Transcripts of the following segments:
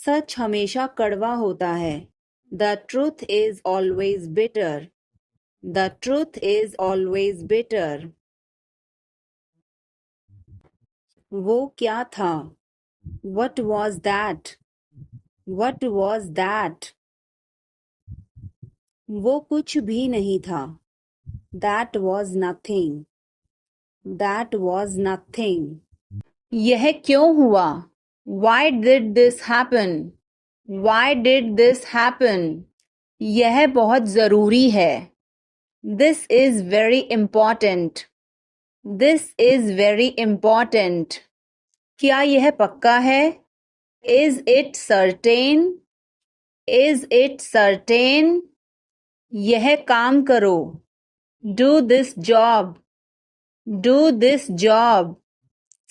सच हमेशा कड़वा होता है. The truth is always bitter. The truth is always bitter. वो क्या था? What was that? What was that? वो कुछ भी नहीं था. That was nothing. That was nothing. यह क्यों हुआ? Why did this happen? Why did this happen? यह बहुत जरूरी है. This is very important. This is very important. क्या यह पक्का है? Is it certain? Is it certain? यह काम करो. Do this job. Do this job.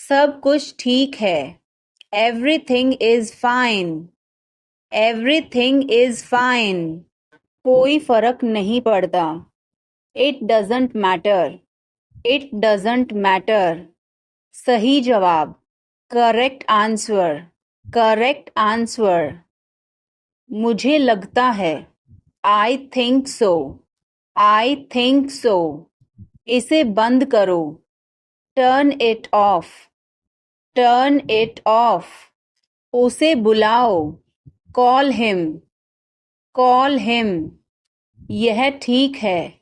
सब कुछ ठीक है. Everything is fine. Everything is fine. कोई फर्क नहीं पड़ता. It doesn't matter. It doesn't matter. सही जवाब. Correct answer. Correct answer. मुझे लगता है. I think so. I think so. इसे बंद करो. Turn it off. Turn it off. उसे बुलाओ. Call him. Call him. यह ठीक है.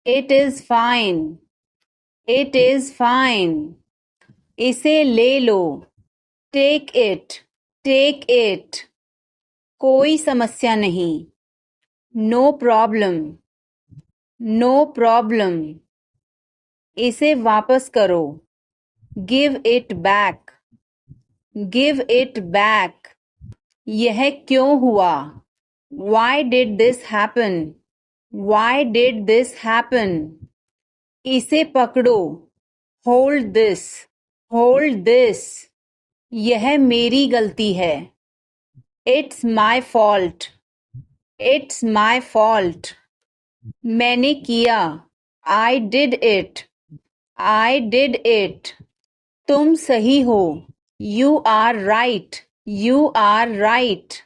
It is fine. It is fine. इसे ले लो. Take it. Take it. कोई समस्या नहीं. No problem. No problem. इसे वापस करो. Give it back. Give it back. यह क्यों हुआ? Why did this happen? Why did this happen? इसे पकड़ो. Hold this. Hold this. यह मेरी गलती है. It's my fault. It's my fault. मैंने किया. I did it. I did it. तुम सही हो. You are right. You are right.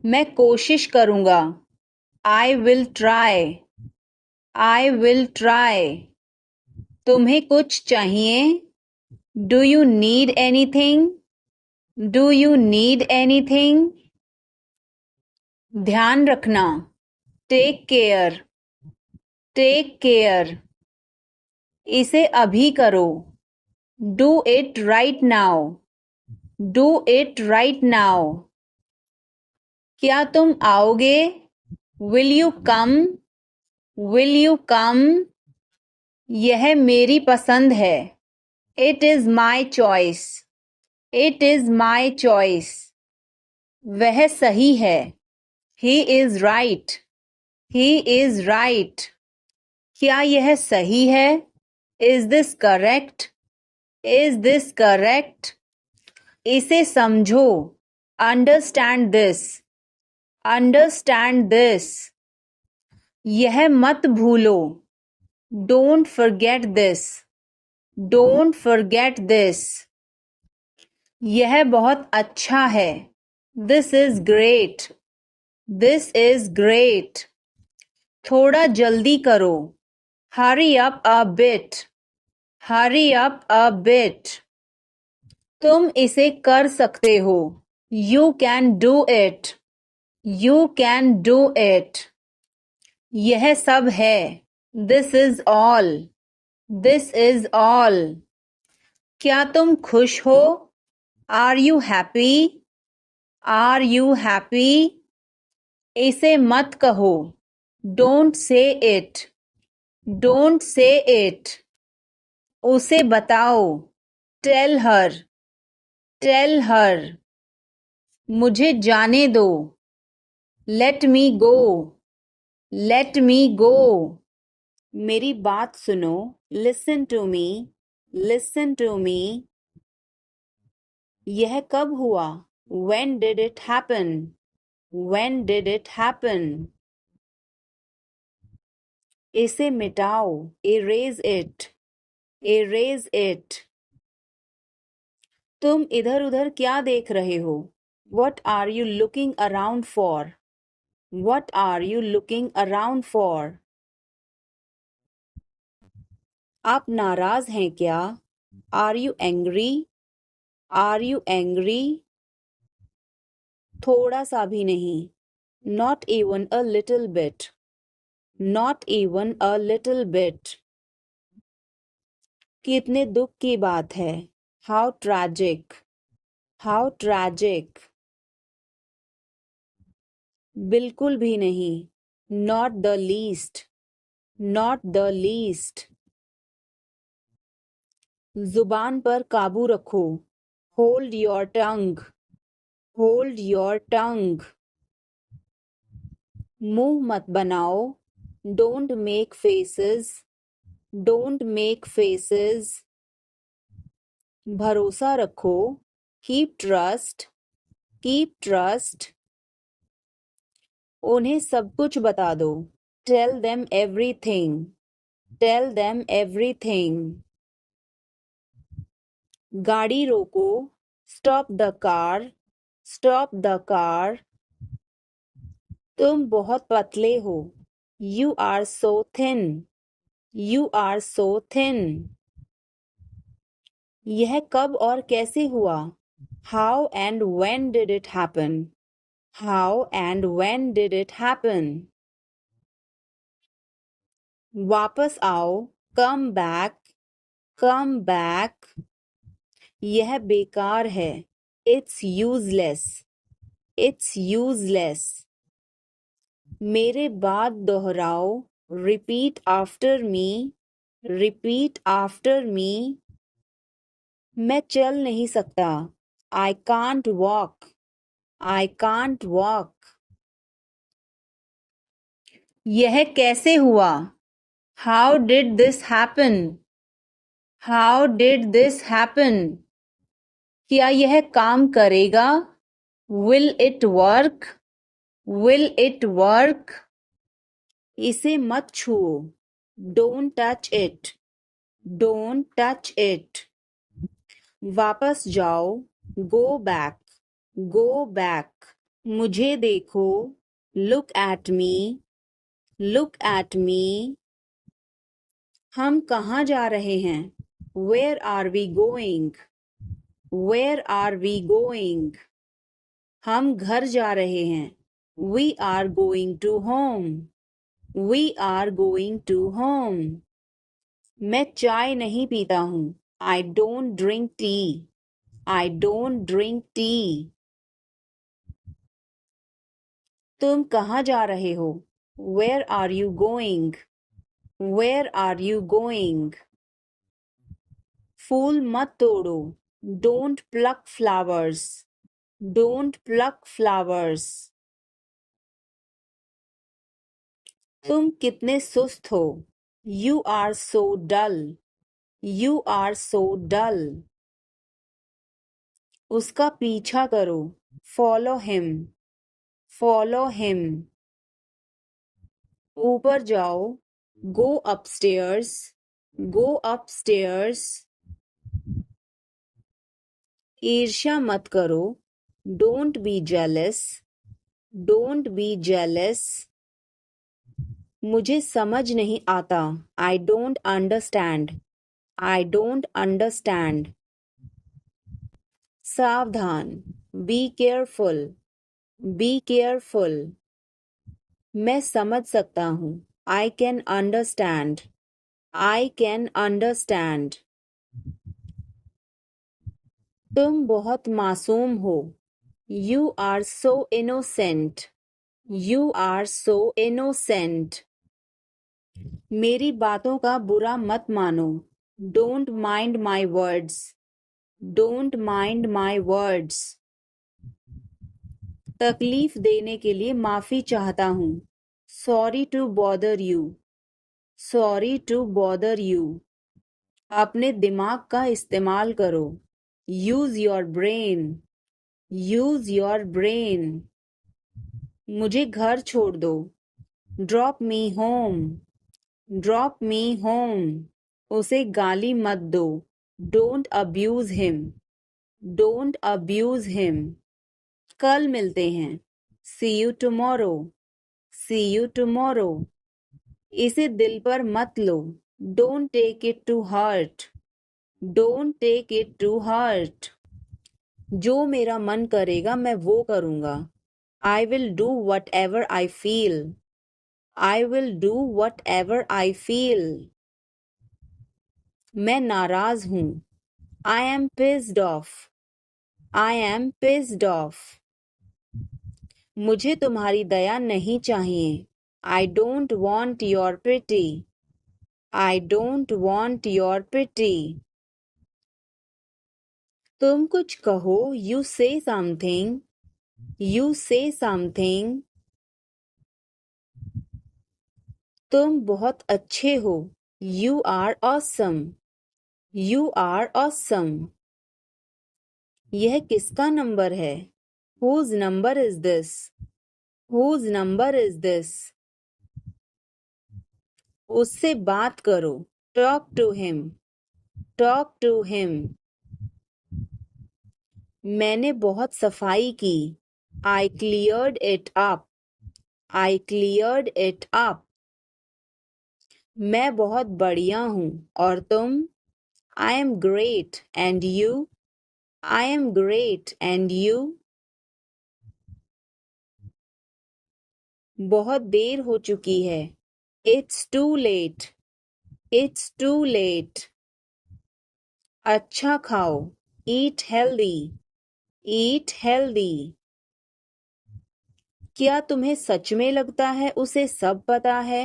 मैं कोशिश करूँगा. I will try. I will try. तुम्हें कुछ चाहिए? Do you need anything? Do you need anything? ध्यान रखना. Take care. Take care. इसे अभी करो. Do it right now. Do it right now. क्या तुम आओगे? Will you come? Will you come? यह मेरी पसंद है. It is my choice. It is my choice. वह सही है. He is right. He is right. क्या यह सही है? Is this correct? Is this correct? इसे समझो. Understand this. Understand this. यह मत भूलो. Don't forget this. Don't forget this. यह बहुत अच्छा है. This is great. This is great. थोड़ा जल्दी करो. Hurry up a bit. Hurry up a bit. तुम इसे कर सकते हो. You can do it. You can do it. यह सब है. This is all. This is all. क्या तुम खुश हो? Are you happy? Are you happy? इसे मत कहो. Don't say it. Don't say it. उसे बताओ. Tell her. Tell her. मुझे जाने दो. Let me go. Let me go. मेरी बात सुनो. Listen to me. Listen to me. यह कब हुआ? When did it happen? When did it happen? इसे मिटाओ. Erase it. Erase it. तुम इधर उधर क्या देख रहे हो? What are you looking around for? What are you looking around for? आप नाराज हैं क्या? Are you angry? Are you angry? थोड़ा सा भी नहीं. Not even a little bit. Not even a little bit. कितने दुख की बात है. How tragic. How tragic. बिल्कुल भी नहीं. Not the least. Not the least. जुबान पर काबू रखो. Hold your tongue. Hold your tongue. मुंह मत बनाओ. Don't make faces. Don't make faces. भरोसा रखो. Keep trust. Keep trust. उन्हें सब कुछ बता दो. Tell them everything. Tell them everything. गाड़ी रोको. Stop the car. Stop the car. तुम बहुत पतले हो. You are so thin. You are so thin. यह कब और कैसे हुआ? How and when did it happen? How and when did it happen? वापस आओ. Come back. Come back. यह बेकार है. It's useless. It's useless. मेरे बाद दोहराओ. Repeat after me. Repeat after me. मैं चल नहीं सकता. I can't walk. I can't walk. यह कैसे हुआ? How did this happen? How did this happen? क्या यह काम करेगा? Will it work? Will it work? इसे मत छुओ. Don't touch it. Don't touch it. वापस जाओ. Go back. Go back. मुझे देखो. Look at me. Look at me. हम कहाँ जा रहे हैं? Where are we going? Where are we going? हम घर जा रहे हैं. We are going to home. We are going to home. मैं चाय नहीं पीता हूँ. I don't drink tea. I don't drink tea. तुम कहाँ जा रहे हो? Where are you going? Where are you going? फूल मत तोड़ो. Don't pluck flowers. Don't pluck flowers. तुम कितने सुस्त हो. You are so dull. You are so dull. उसका पीछा करो. Follow him. Follow him. ऊपर जाओ. Go upstairs. Go upstairs. ईर्ष्या मत करो. Don't be jealous. Don't be jealous. मुझे समझ नहीं आता. I don't understand. I don't understand. सावधान. Be careful. Be careful. मैं समझ सकता हूँ. I can understand. I can understand. तुम बहुत मासूम हो. You are so innocent. You are so innocent. मेरी बातों का बुरा मत मानो. Don't mind my words. Don't mind my words. तकलीफ देने के लिए माफी चाहता हूँ. Sorry to bother you. Sorry to bother you. अपने दिमाग का इस्तेमाल करो. Use your brain. Use your brain. मुझे घर छोड़ दो. Drop me home. Drop me home. उसे गाली मत दो. Don't abuse him. Don't abuse him. कल मिलते हैं। See you tomorrow. See you tomorrow. इसे दिल पर मत लो। Don't take it to heart. Don't take it to heart. जो मेरा मन करेगा मैं वो करूँगा। I will do whatever I feel. I will do whatever I feel. मैं नाराज हूँ। I am pissed off. I am pissed off. मुझे तुम्हारी दया नहीं चाहिए। I don't want your pity. I don't want your pity. तुम कुछ कहो। You say something. You say something. तुम बहुत अच्छे हो। You are awesome. You are awesome. यह किसका नंबर है? Whose number is this? Whose number is this? उससे बात करो। Talk to him. Talk to him. मैंने बहुत सफाई की। I cleared it up. I cleared it up. मैं बहुत बढ़िया हूँ और तुम? I am great and you? I am great and you? बहुत देर हो चुकी है। It's too late. It's too late. अच्छा खाओ। Eat healthy. Eat healthy. क्या तुम्हें सच में लगता है उसे सब पता है?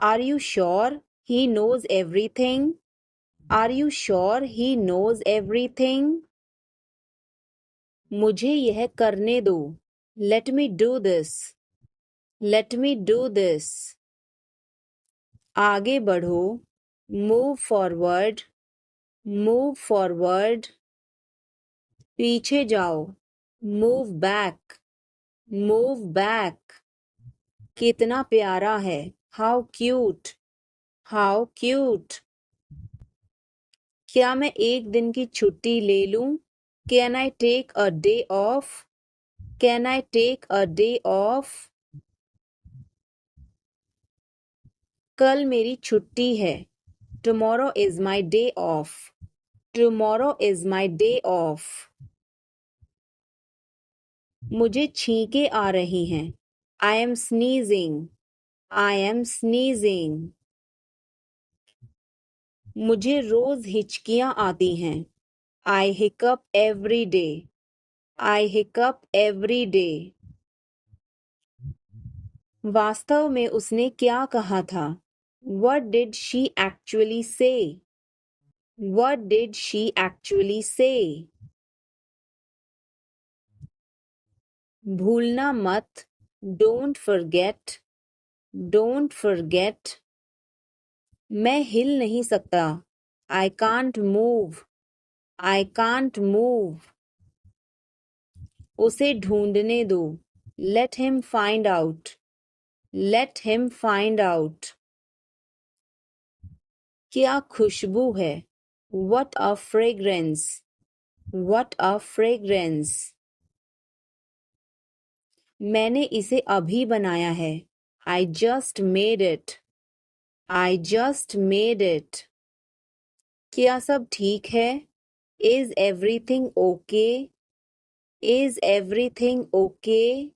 Are you sure he knows everything? Are you sure he knows everything? मुझे यह करने दो। Let me do this. Let me do this. आगे बढ़ो। Move forward. Move forward. पीछे जाओ। Move back. Move back. कितना प्यारा है। How cute. How cute. क्या मैं एक दिन की छुट्टी ले लूं? Can I take a day off? Can I take a day off? कल मेरी छुट्टी है। Tomorrow is my day off. Tomorrow is my day off. मुझे छींकें आ रही हैं। I am sneezing. I am sneezing. मुझे रोज हिचकियां आती हैं। I hiccup every day. I hiccup every day. वास्तव में उसने क्या कहा था? What did she actually say? What did she actually say? भूलना मत। Don't forget. Don't forget. मैं हिल नहीं सकता। I can't move. I can't move. उसे ढूंढने दो। Let him find out. Let him find out. क्या खुशबू है। What a fragrance. What a fragrance. मैंने इसे अभी बनाया है। I just made it. I just made it. क्या सब ठीक है? Is everything okay? Is everything okay?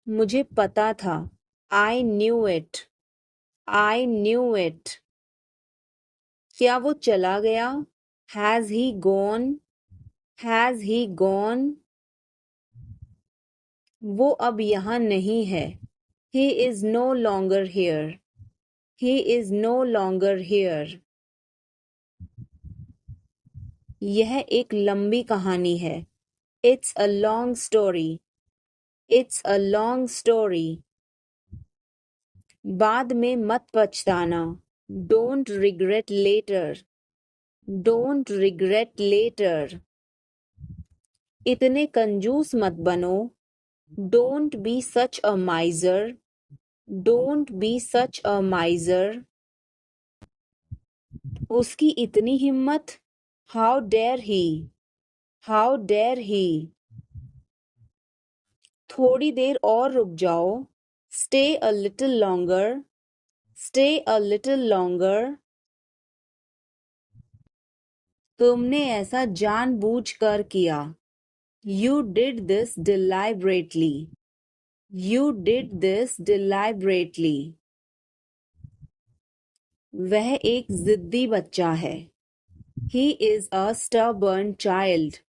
मुझे पता था। I knew it. I knew it. क्या वो चला गया? Has he gone? Has he gone? वो अब यहाँ नहीं है। He is no longer here. He is no longer here. यह एक लंबी कहानी है। It's a long story. It's a long story. बाद में मत पछताना। Don't regret later. Don't regret later. इतने कंजूस मत बनो। Don't be such a miser. Don't be such a miser. उसकी इतनी हिम्मत। How dare he? How dare he? थोड़ी देर और रुक जाओ। Stay a little longer. Stay a little longer. तुमने ऐसा जानबूझकर किया। You did this deliberately. You did this deliberately. वह एक जिद्दी बच्चा है। He is a stubborn child.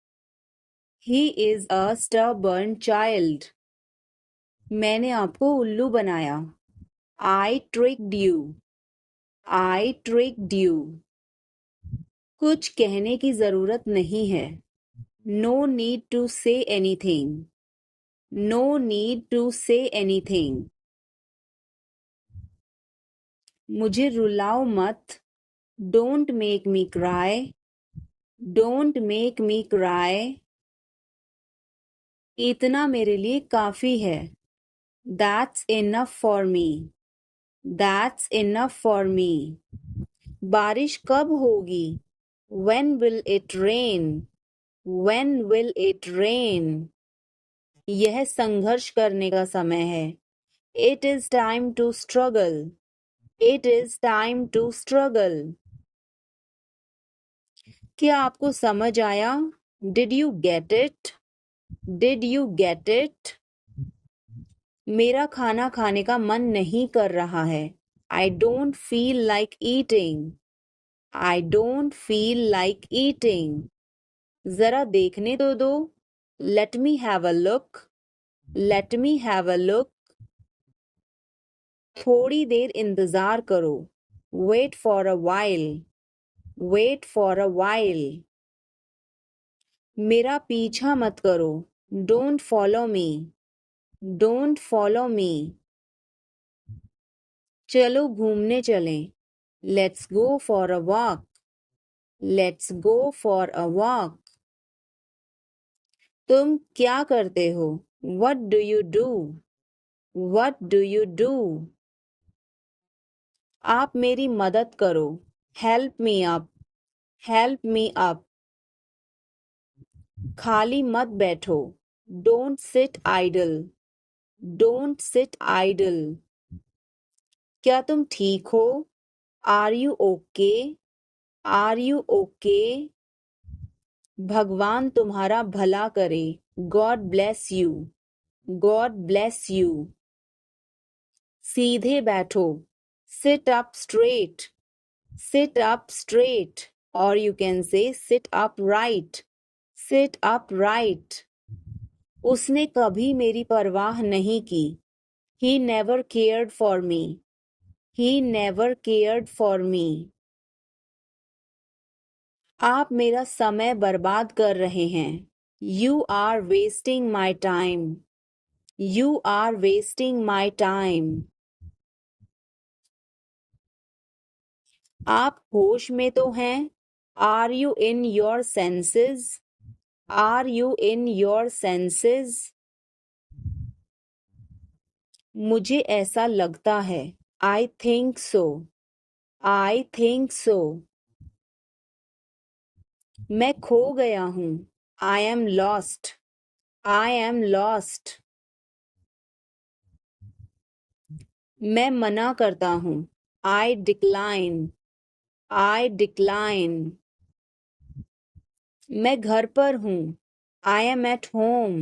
He is a stubborn child. मैंने आपको उल्लू बनाया। I tricked you. I tricked you. कुछ कहने की जरूरत नहीं है। No need to say anything. No need to say anything. मुझे रुलाओ मत। Don't make me cry. Don't make me cry. इतना मेरे लिए काफी है। That's enough for me. That's enough for me. बारिश कब होगी? When will it rain? When will it rain? यह संघर्ष करने का समय है। It is time to struggle. It is time to struggle. क्या आपको समझ आया? Did you get it? Did you get it? मेरा खाना खाने का मन नहीं कर रहा है। I don't feel like eating. I don't feel like eating. जरा देखने तो दो। Let me have a look. Let me have a look. थोड़ी देर इंतजार करो। Wait for a while. Wait for a while. मेरा पीछा मत करो। Don't follow me. Don't follow me. चलो घूमने चलें। Let's go for a walk. Let's go for a walk. तुम क्या करते हो? What do you do? What do you do? आप मेरी मदद करो। Help me up. Help me up. खाली मत बैठो। Don't sit idle. Don't sit idle. क्या तुम ठीक हो? Are you okay? Are you okay? भगवान तुम्हारा भला करे। God bless you. God bless you. सीधे बैठो। Sit up straight. Sit up straight. Or you can say sit upright. Sit upright. उसने कभी मेरी परवाह नहीं की। He never cared for me. He never cared for me. आप मेरा समय बर्बाद कर रहे हैं। You are wasting my time. You are wasting my time. आप होश में तो हैं? Are you in your senses? Are you in your senses? मुझे ऐसा लगता है। I think so. I think so. मैं खो गया हूँ। I am lost. I am lost. मैं मना करता हूँ। I decline. I decline. मैं घर पर हूँ। I am at home.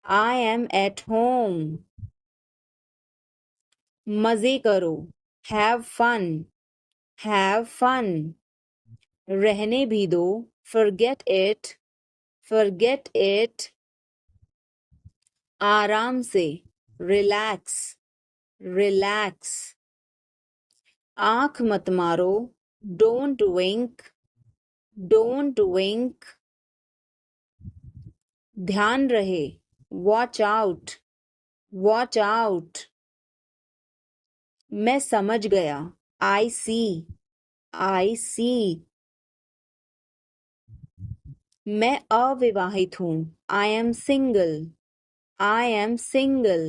I am at home. मजे करो। Have fun. Have fun. रहने भी दो। Forget it. Forget it. आराम से। Relax. Relax. आँख मत मारो। Don't wink. Don't wink. ध्यान रहे। Watch out. Watch out. मैं समझ गया। I see. I see. मैं अविवाहित हूँ। I am single. I am single.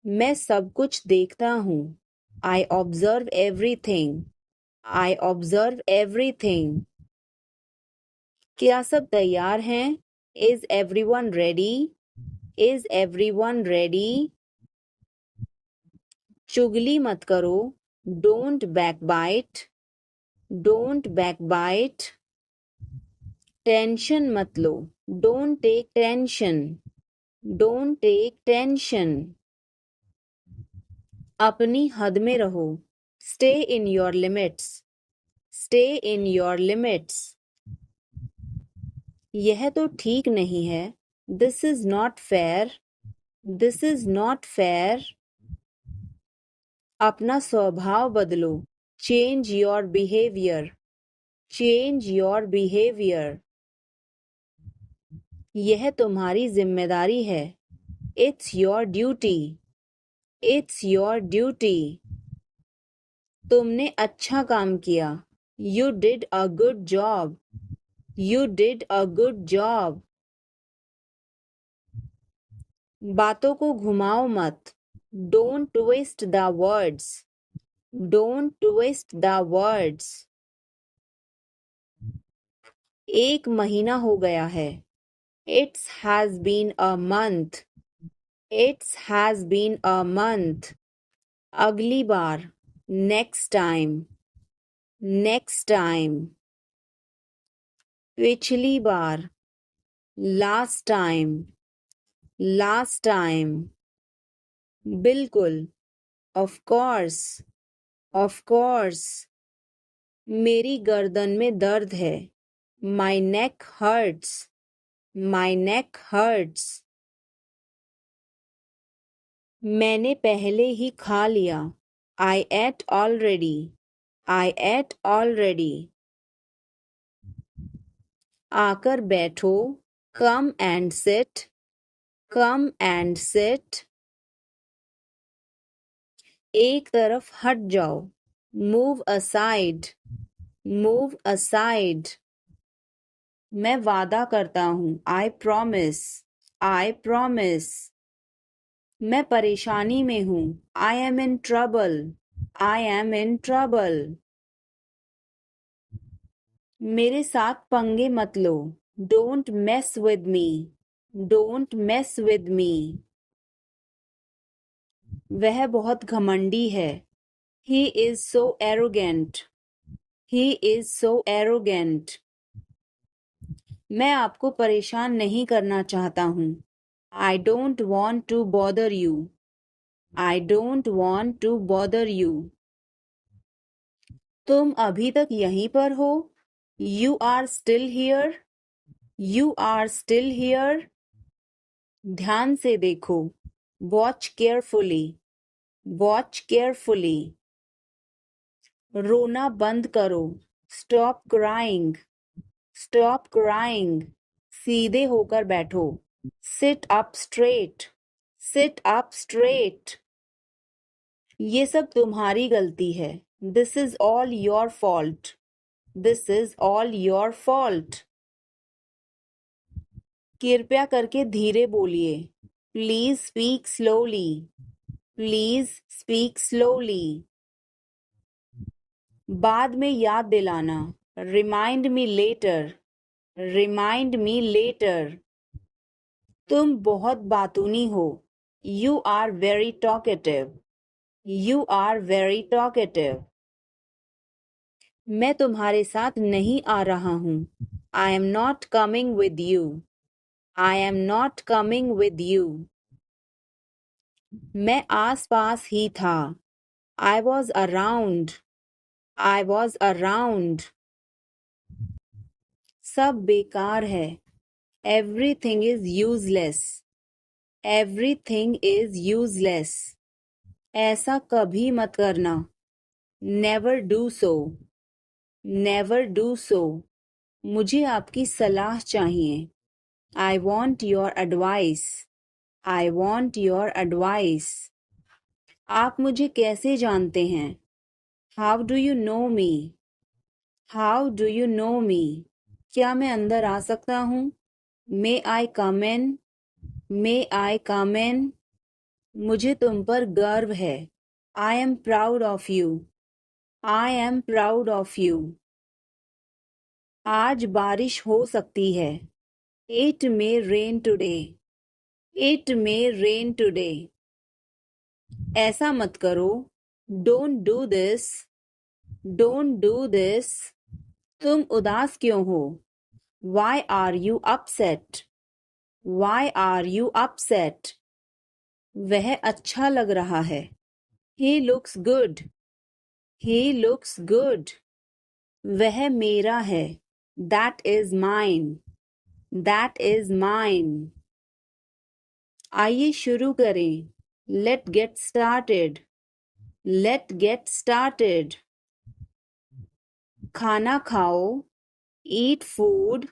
मैं सब कुछ देखता हूँ। I observe everything. I observe everything. क्या सब तैयार हैं? Is everyone ready? Is everyone ready? चुगली मत करो. Don't backbite. Don't backbite. Tension मत लो. Don't take tension. Don't take tension. अपनी हद में रहो. Stay in your limits. Stay in your limits. यह तो ठीक नहीं है. This is not fair. This is not fair. अपना स्वभाव बदलो. Change your behavior. Change your behavior. यह तुम्हारी जिम्मेदारी है. It's your duty. It's your duty. तुमने अच्छा काम किया. You did a good job. You did a good job. बातों को घुमाओ मत. Don't twist the words. Don't twist the words. एक महीना हो गया है. It has been a month. It has been a month. अगली बार. Next time. Next time. पिछली बार. Last time. Last time. बिल्कुल. Of course. Of course. मेरी गर्दन में दर्द है. My neck hurts. My neck hurts. मैंने पहले ही खा लिया. I ate already. I ate already. आकर बैठो. Come and sit. Come and sit. एक तरफ हट जाओ. Move aside. Move aside. मैं वादा करता हूँ. I promise. I promise. मैं परेशानी में हूँ. I am in trouble. I am in trouble. मेरे साथ पंगे मत लो. Don't mess with me. Don't mess with me. वह बहुत घमंडी है. He is so arrogant. He is so arrogant. मैं आपको परेशान नहीं करना चाहता हूँ. I don't want to bother you. I don't want to bother you. तुम अभी तक यहीं पर हो. You are still here. You are still here. ध्यान से देखो. Watch carefully. Watch carefully. रोना बंद करो. Stop crying. Stop crying. सीधे होकर बैठो. Sit up straight. Sit up straight. ये सब तुम्हारी गलती है. This is all your fault. This is all your fault. कृपया करके धीरे बोलिए. Please speak slowly. Please speak slowly. बाद में याद दिलाना. Remind me later. Remind me later. तुम बहुत बातूनी हो. You are very talkative. You are very talkative. मैं तुम्हारे साथ नहीं आ रहा हूँ. I am not coming with you. I am not coming with you. मैं आस-पास ही था. I was around. I was around. सब बेकार है. Everything is useless. Everything is useless. ऐसा कभी मत करना. Never do so. Never do so. मुझे आपकी सलाह चाहिए. I want your advice. I want your advice. आप मुझे कैसे जानते हैं? How do you know me? How do you know me? क्या मैं अंदर आ सकता हूँ? May I come in? May I come in? मुझे तुम पर गर्व है. I am proud of you. I am proud of you. आज बारिश हो सकती है. It may rain today. It may rain today. ऐसा मत करो. Don't do this. Don't do this. तुम उदास क्यों हो? Why are you upset? Why are you upset? वह अच्छा लग रहा है. He looks good. He looks good. वह मेरा है. That is mine. That is mine. आइए शुरू करें. Let's get started. Let's get started. खाना खाओ. Eat food.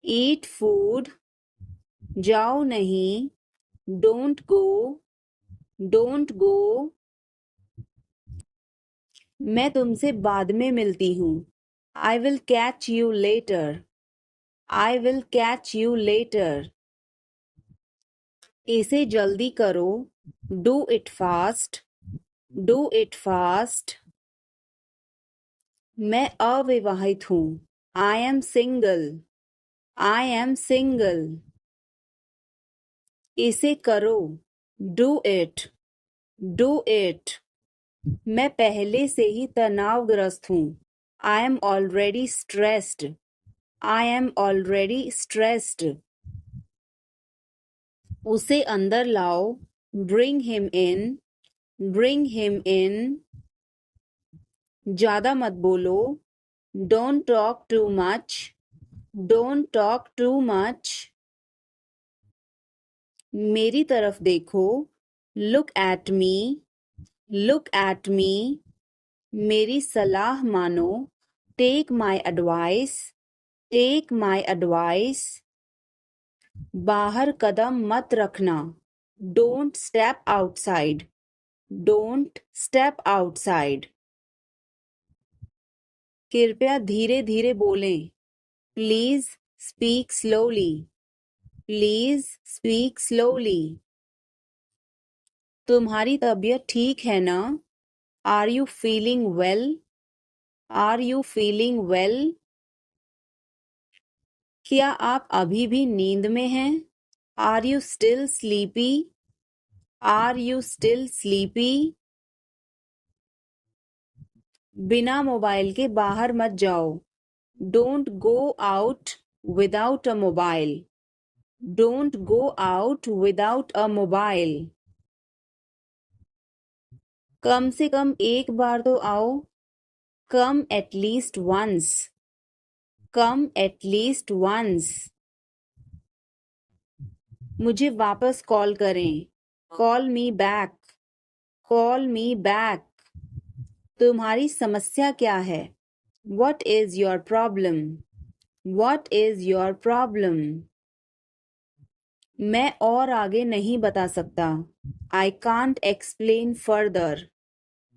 Eat food. जाओ नहीं. Don't go. Don't go. मैं तुमसे बाद में मिलती हूँ. I will catch you later. I will catch you later. इसे जल्दी करो. Do it fast. Do it fast. मैं अविवाहित हूँ. I am single. I am single. इसे करो. Do it. Do it. मैं पहले से ही तनावग्रस्त हूँ. I am already stressed. I am already stressed. उसे अंदर लाओ. Bring him in. Bring him in. ज़्यादा मत बोलो. Don't talk too much. Don't talk too much. मेरी तरफ देखो. Look at me. Look at me. मेरी सलाह मानो. Take my advice. Take my advice. बाहर कदम मत रखना. Don't step outside. Don't step outside. कृपया धीरे धीरे बोलें. Please speak slowly. Please speak slowly. तुम्हारी तबीयत ठीक है ना? Are you feeling well? Are you feeling well? क्या आप अभी भी नींद में हैं? Are you still sleepy? Are you still sleepy? बिना मोबाइल के बाहर मत जाओ. Don't go out without a mobile. Don't go out without a mobile. कम से कम एक बार तो आओ. Come at least once. Come at least once. मुझे वापस कॉल करें. Call me back. Call me back. तुम्हारी समस्या क्या है? What is your problem? What is your problem? मैं और आगे नहीं बता सकता. I can't explain further.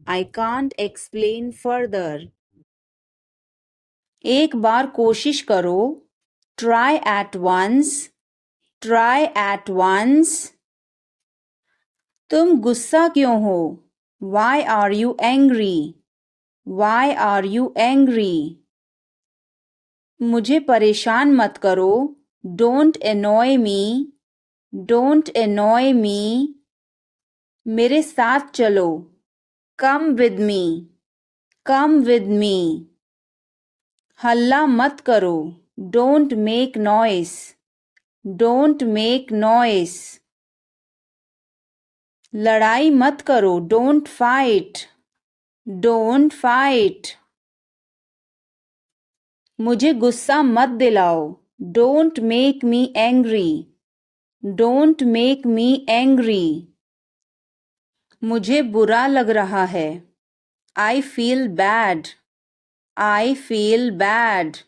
I can't explain further. एक बार कोशिश करो. Try at once. Try at once. तुम गुस्सा क्यों हो? Why are you angry? Why are you angry? मुझे परेशान मत करो. Don't annoy me. Don't annoy me. मेरे साथ चलो. Come with me. Come with me. हल्ला मत करो. Don't make noise. Don't make noise. लड़ाई मत करो. Don't fight. Don't fight. मुझे गुस्सा मत दिलाओ. Don't make me angry. Don't make me angry. मुझे बुरा लग रहा है. I feel bad. I feel bad.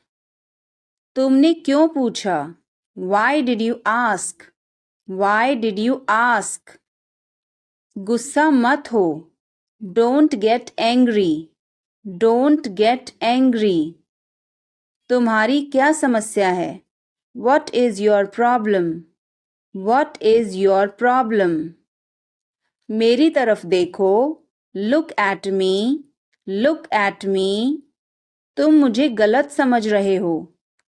तुमने क्यों पूछा? Why did you ask? Why did you ask? गुस्सा मत हो. Don't get angry. Don't get angry. तुम्हारी क्या समस्या है? What is your problem? What is your problem? मेरी तरफ देखो. Look at me. Look at me. तुम मुझे गलत समझ रहे हो.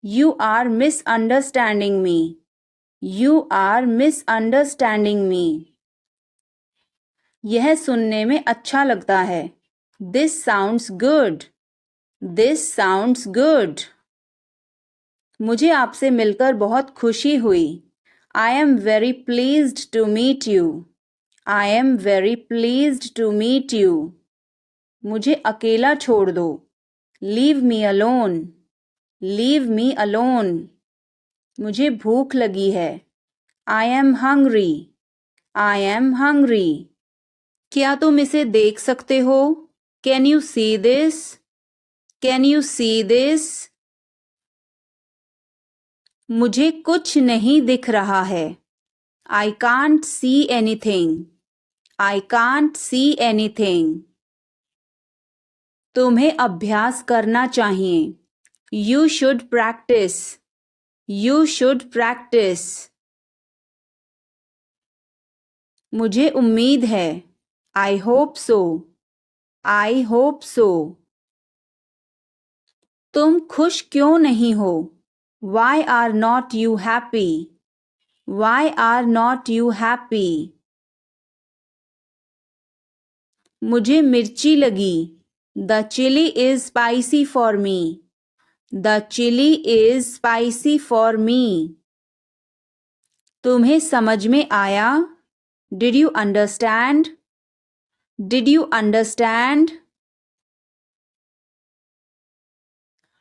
You are misunderstanding me. You are misunderstanding me. यह सुनने में अच्छा लगता है. This sounds good. This sounds good. मुझे आपसे मिलकर बहुत खुशी हुई. I am very pleased to meet you. I am very pleased to meet you. मुझे अकेला छोड़ दो. Leave me alone. Leave me alone. मुझे भूख लगी है. I am hungry. I am hungry. क्या तुम इसे देख सकते हो? Can you see this? Can you see this? मुझे कुछ नहीं दिख रहा है. I can't see anything. I can't see anything. तुम्हें अभ्यास करना चाहिए. You should practice. You should practice. मुझे उम्मीद है. I hope so. I hope so. तुम खुश क्यों नहीं हो? Why are not you happy? Why are not you happy? मुझे मिर्ची लगी. The chili is spicy for me. The chili is spicy for me. तुम्हें समझ में आया? Did you understand? Did you understand?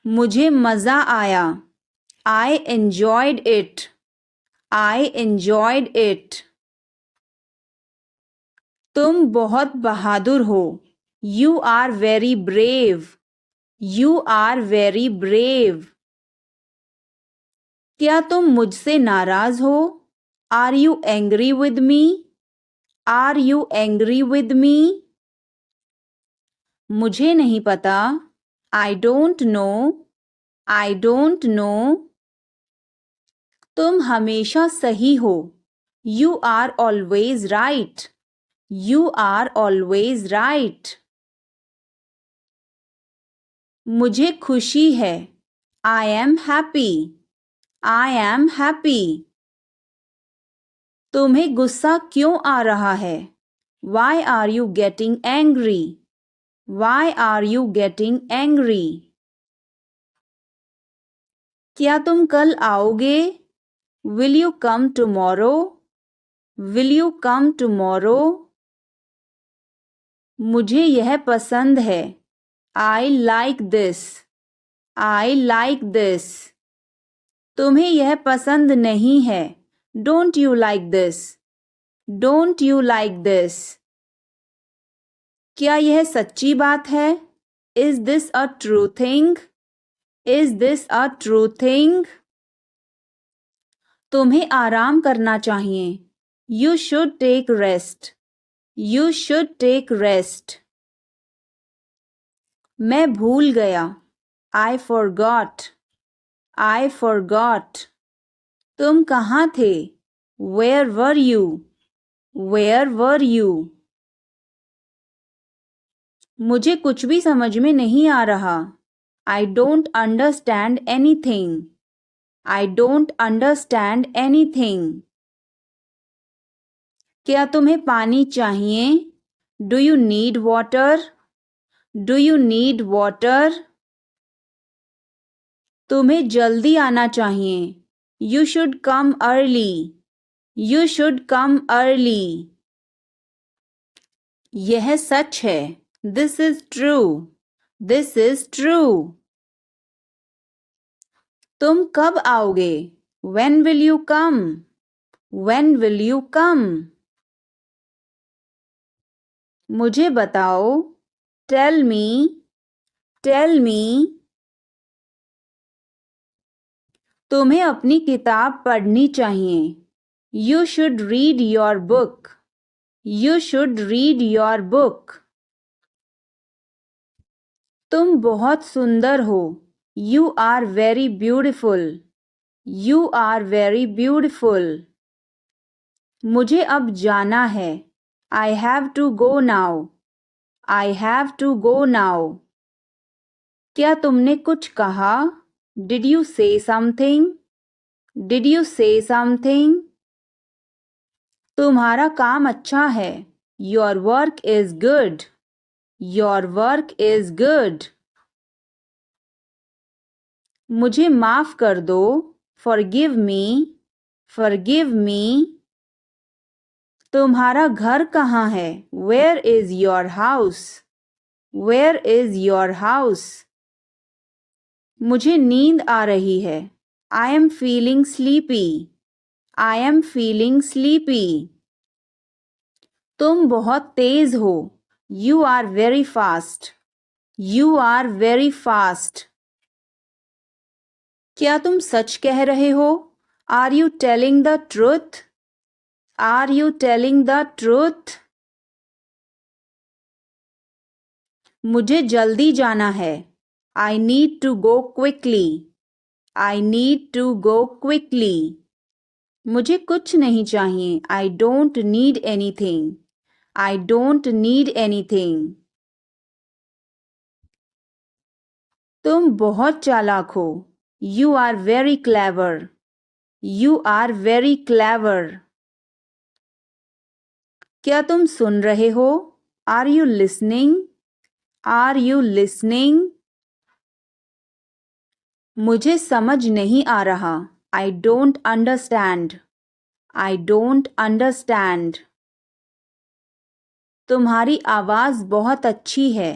मुझे मज़ा आया. I enjoyed it. I enjoyed it. तुम बहुत बहादुर हो. You are very brave. You are very brave. क्या तुम मुझसे नाराज हो? Are you angry with me? Are you angry with me? मुझे नहीं पता. I don't know. I don't know. तुम हमेशा सही हो. You are always right. You are always right. मुझे खुशी है. I am happy. I am happy. तुम्हें गुस्सा क्यों आ रहा है? Why are you getting angry? Why are you getting angry? क्या तुम कल आओगे? Will you come tomorrow? Will you come tomorrow? मुझे यह पसंद है. I like this. I like this. तुम्हें यह पसंद नहीं है. Don't you like this? Don't you like this? क्या यह सच्ची बात है? Is this a true thing? Is this a true thing? तुम्हें आराम करना चाहिए. You should take rest. You should take rest. मैं भूल गया. I forgot. I forgot. तुम कहाँ थे? Where were you? Where were you? मुझे कुछ भी समझ में नहीं आ रहा. I don't understand anything. I don't understand anything. क्या तुम्हें पानी चाहिए? Do you need water? Do you need water? तुम्हें जल्दी आना चाहिए. You should come early. You should come early. यह सच है. This is true. This is true. तुम कब आओगे? When will you come? When will you come? मुझे बताओ. Tell me. Tell me. तुम्हें अपनी किताब पढ़नी चाहिए. You should read your book. You should read your book. तुम बहुत सुंदर हो. You are very beautiful. You are very beautiful. मुझे अब जाना है. I have to go now. I have to go now. क्या तुमने कुछ कहा? Did you say something? Did you say something? तुम्हारा काम अच्छा है. Your work is good. Your work is good. मुझे माफ कर दो. Forgive me. Forgive me. तुम्हारा घर कहाँ है? Where is your house? Where is your house? मुझे नींद आ रही है. I am feeling sleepy. I am feeling sleepy. तुम बहुत तेज हो. You are very fast. You are very fast. क्या तुम सच कह रहे हो? Are you telling the truth? Are you telling the truth? मुझे जल्दी जाना है. I need to go quickly. I need to go quickly. मुझे कुछ नहीं चाहिए. I don't need anything. I don't need anything. तुम बहुत चालाक हो. You are very clever. You are very clever. क्या तुम सुन रहे हो? Are you listening? Are you listening? मुझे समझ नहीं आ रहा. I don't understand. I don't understand. तुम्हारी आवाज़ बहुत अच्छी है.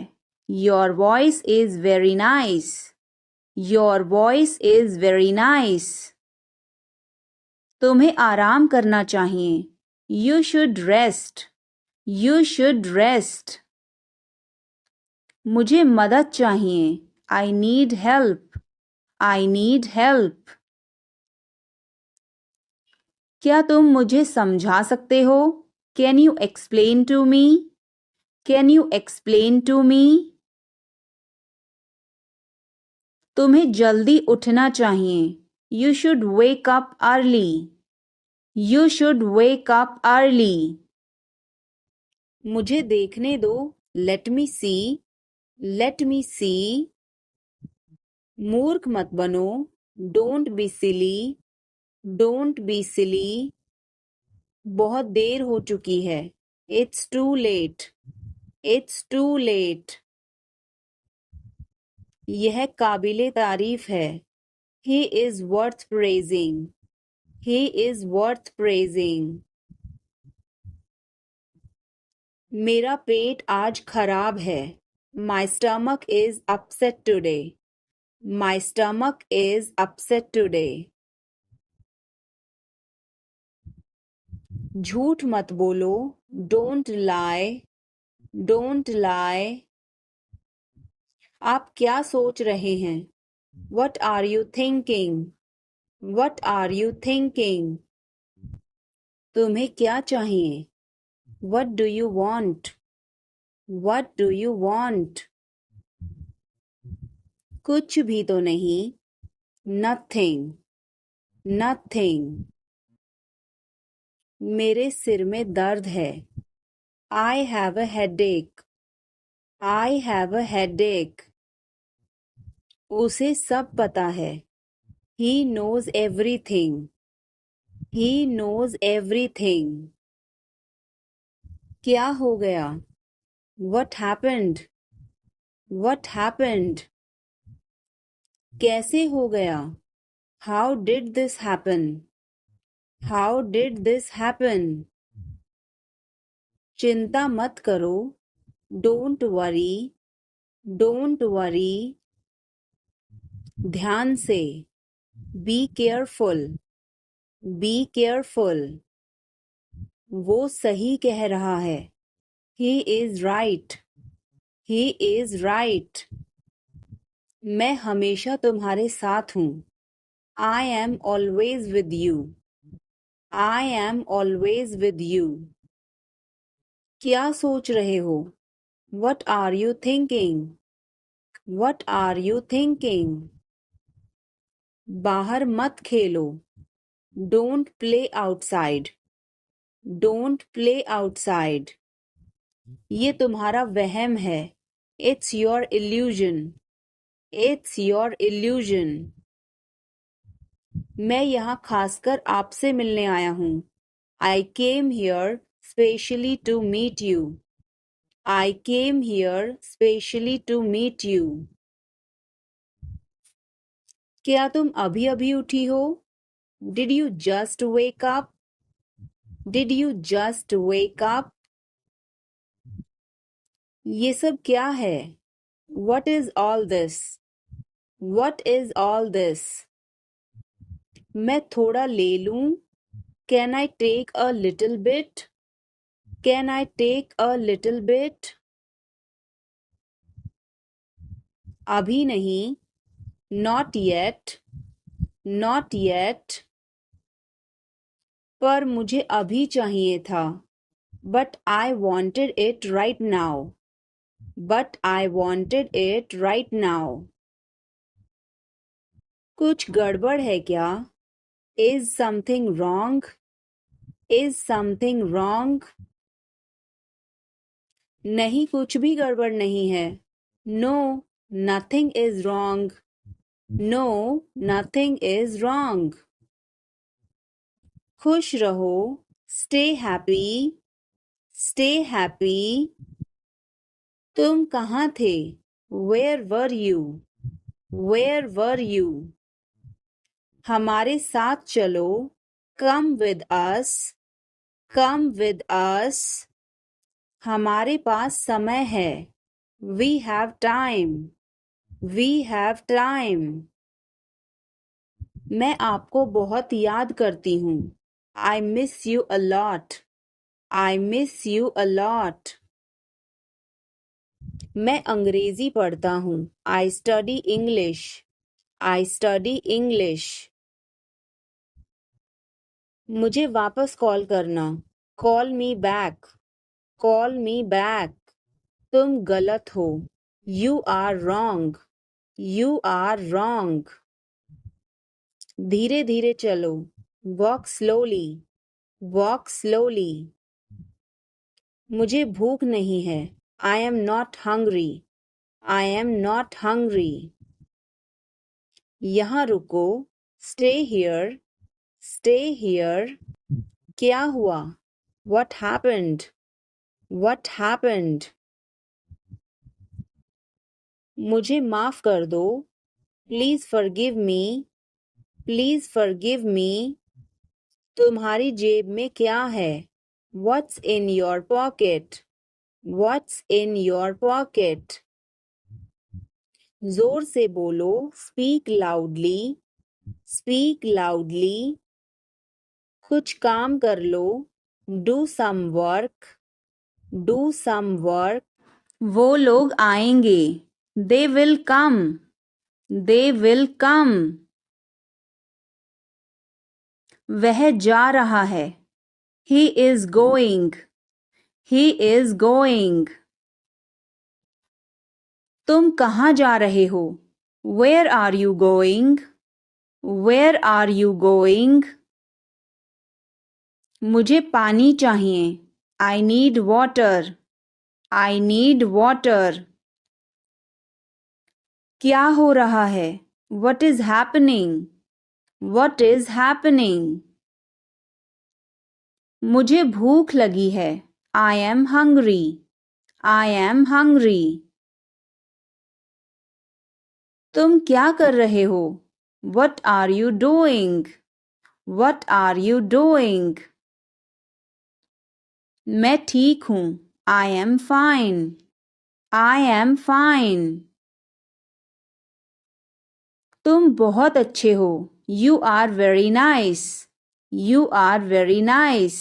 Your voice is very nice. Your voice is very nice. तुम्हें आराम करना चाहिए. You should rest. You should rest. मुझे मदद चाहिए. I need help. I need help. क्या तुम मुझे समझा सकते हो? Can you explain to me? Can you explain to me? तुम्हें जल्दी उठना चाहिए. You should wake up early. You should wake up early. मुझे देखने दो. Let me see. Let me see. मूर्ख मत बनो. Don't be silly. Don't be silly. बहुत देर हो चुकी है. It's too late. It's too late. यह काबिले तारीफ है. He is worth praising. He is worth praising. मेरा पेट आज खराब है. My stomach is upset today. My stomach is upset today. झूठ मत बोलो. Don't lie. Don't lie. आप क्या सोच रहे हैं? What are you thinking? What are you thinking? तुम्हें क्या चाहिए? What do you want? What do you want? कुछ भी तो नहीं. Nothing. Nothing. मेरे सिर में दर्द है. I have a headache. I have a headache. उसे सब पता है. He knows everything. He knows everything. क्या हो गया? What happened? What happened? कैसे हो गया? How did this happen? How did this happen? चिंता मत करो. Don't worry. Don't worry. ध्यान से. Be careful. Be careful. वो सही कह रहा है. He is right. He is right. मैं हमेशा तुम्हारे साथ हूँ. I am always with you. I am always with you. क्या सोच रहे हो? What are you thinking? What are you thinking? बाहर मत खेलो. Don't play outside. Don't play outside. ये तुम्हारा वहम है. It's your illusion. It's your illusion. मैं यहाँ खासकर आपसे मिलने आया हूँ. I came here specially to meet you. I came here specially to meet you. क्या तुम अभी अभी उठी हो? Did you just wake up? Did you just wake up? ये सब क्या है? What is all this? What is all this? मैं थोड़ा ले लूं? Can I take a little bit? Can I take a little bit? अभी नहीं. Not yet. Not yet. पर मुझे अभी चाहिए था. But I wanted it right now. But I wanted it right now. कुछ गड़बड़ है क्या? Is something wrong? Is something wrong? नहीं, कुछ भी गड़बड़ नहीं है. No, nothing is wrong. No, nothing is wrong. खुश रहो. Stay happy. Stay happy. तुम कहाँ थे? Where were you? Where were you? हमारे साथ चलो. Come with us. Come with us. हमारे पास समय है. We have time. We have time. मैं आपको बहुत याद करती हूँ. I miss you a lot. I miss you a lot. मैं अंग्रेजी पढ़ता हूँ. I study English. I study English. मुझे वापस कॉल करना. Call me back. Call me back. तुम गलत हो. You are wrong. You are wrong. धीरे धीरे चलो. Walk slowly. Walk slowly. मुझे भूख नहीं है. I am not hungry. I am not hungry. यहाँ रुको. Stay here. Stay here. क्या हुआ? What happened? What happened? मुझे माफ कर दो. Please forgive me. Please forgive me. तुम्हारी जेब में क्या है? What's in your pocket? What's in your pocket? जोर से बोलो. Speak loudly. Speak loudly. कुछ काम कर लो. Do some work. Do some work. वो लोग आएंगे. They will come. They will come. वह जा रहा है. He is going. He is going. तुम कहाँ जा रहे हो? Where are you going? Where are you going? मुझे पानी चाहिए. I need water. I need water. क्या हो रहा है? What is happening? What is happening? मुझे भूख लगी है. I am hungry. I am hungry. तुम क्या कर रहे हो? What are you doing? What are you doing? मैं ठीक हूँ. I am fine. I am fine. तुम बहुत अच्छे हो. You are very nice. You are very nice.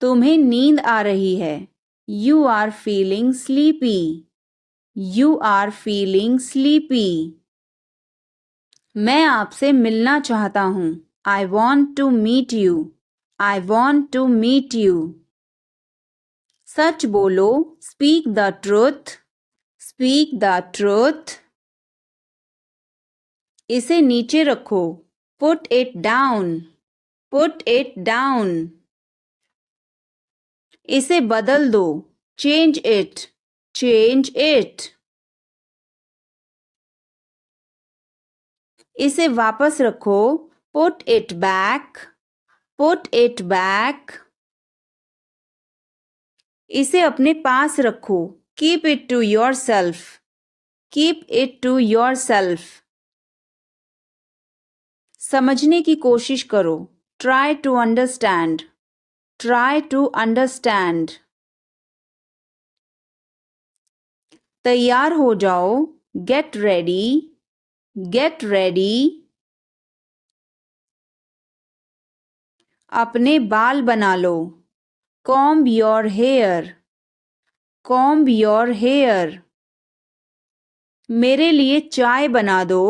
तुम्हें नींद आ रही है. You are feeling sleepy. You are feeling sleepy. मैं आपसे मिलना चाहता हूँ. I want to meet you. I want to meet you. सच बोलो. Speak the truth. Speak the truth. इसे नीचे रखो. Put it down. Put it down. इसे बदल दो. Change it. Change it. इसे वापस रखो. Put it back. Put it back. इसे अपने पास रखो. Keep it to yourself. Keep it to yourself. समझने की कोशिश करो. Try to understand. Try to understand. तैयार हो जाओ. Get ready. Get ready. अपने बाल बना लो. Comb your hair. Comb your hair. मेरे लिए चाय बना दो.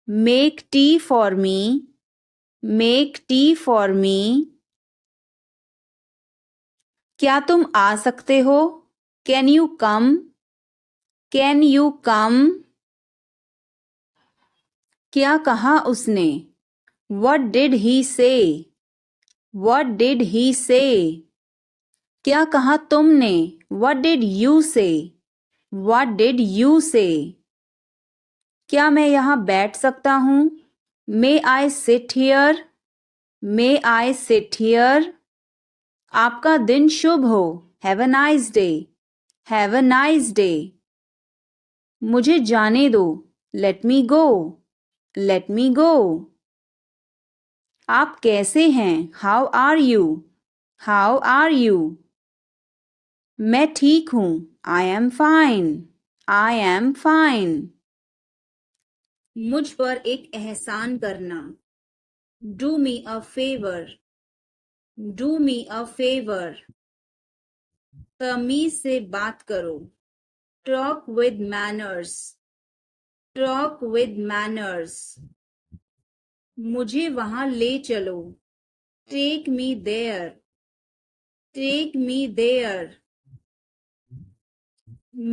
Make tea for me. Make tea for me. क्या तुम आ सकते हो? Can you come? Can you come? क्या कहा उसने? What did he say? What did he say? क्या कहा तुमने? What did you say? What did you say? क्या मैं यहाँ बैठ सकता हूँ? May I sit here? May I sit here? आपका दिन शुभ हो. Have a nice day. Have a nice day. मुझे जाने दो. Let me go. Let me go. आप कैसे हैं? How are you? How are you? मैं ठीक हूँ. I am fine. I am fine. मुझ पर एक एहसान करना. Do me a favor. Do me a favor. तमीज से बात करो. Talk with manners. Talk with manners. मुझे वहां ले चलो. Take me there. Take me there.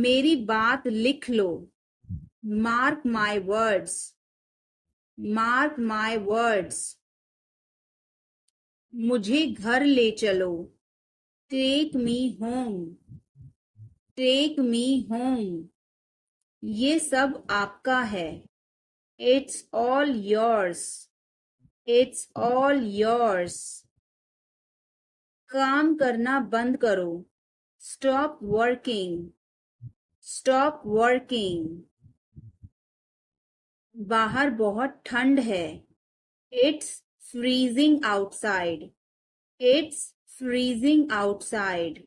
मेरी बात लिख लो. Mark my words. Mark my words. मुझे घर ले चलो. Take me home. Take me home. ये सब आपका है. It's all yours. It's all yours. काम करना बंद करो. Stop working. Stop working. बाहर बहुत ठंड है. It's freezing outside. It's freezing outside.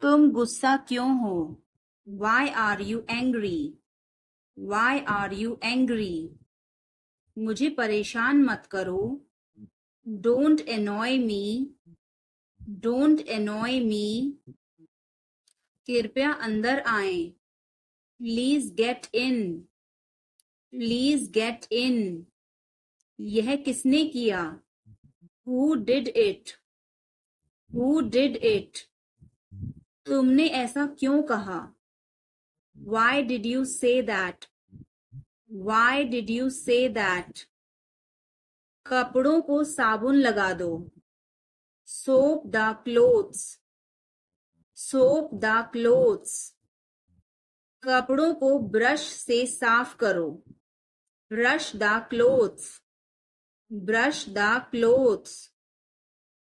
तुम गुस्सा क्यों हो? Why are you angry? Why are you angry? मुझे परेशान मत करो. Don't annoy me. Don't annoy me. कृपया अंदर आएं. Please get in. Please get in. यह किसने किया? Who did it? Who did it? तुमने ऐसा क्यों कहा? Why did you say that? Why did you say that? कपड़ों को साबुन लगा दो. Soap the clothes. Soap the clothes. कपड़ों को ब्रश से साफ करो. Brush the clothes. Brush the clothes.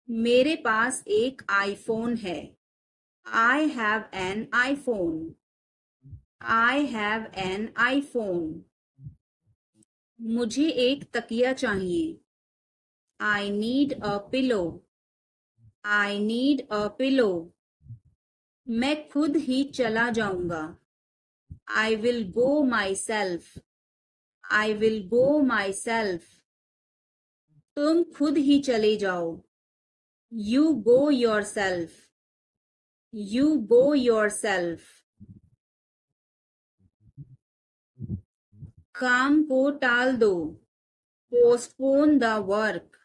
मेरे पास एक आईफोन है. I have an iPhone. I have an iPhone. मुझे एक तकिया चाहिए. I need a pillow. I need a pillow. मैं खुद ही चला जाऊंगा. I will go myself. I will go myself. तुम खुद ही चले जाओ. You go yourself. You go yourself. काम को टाल दो. Postpone the work.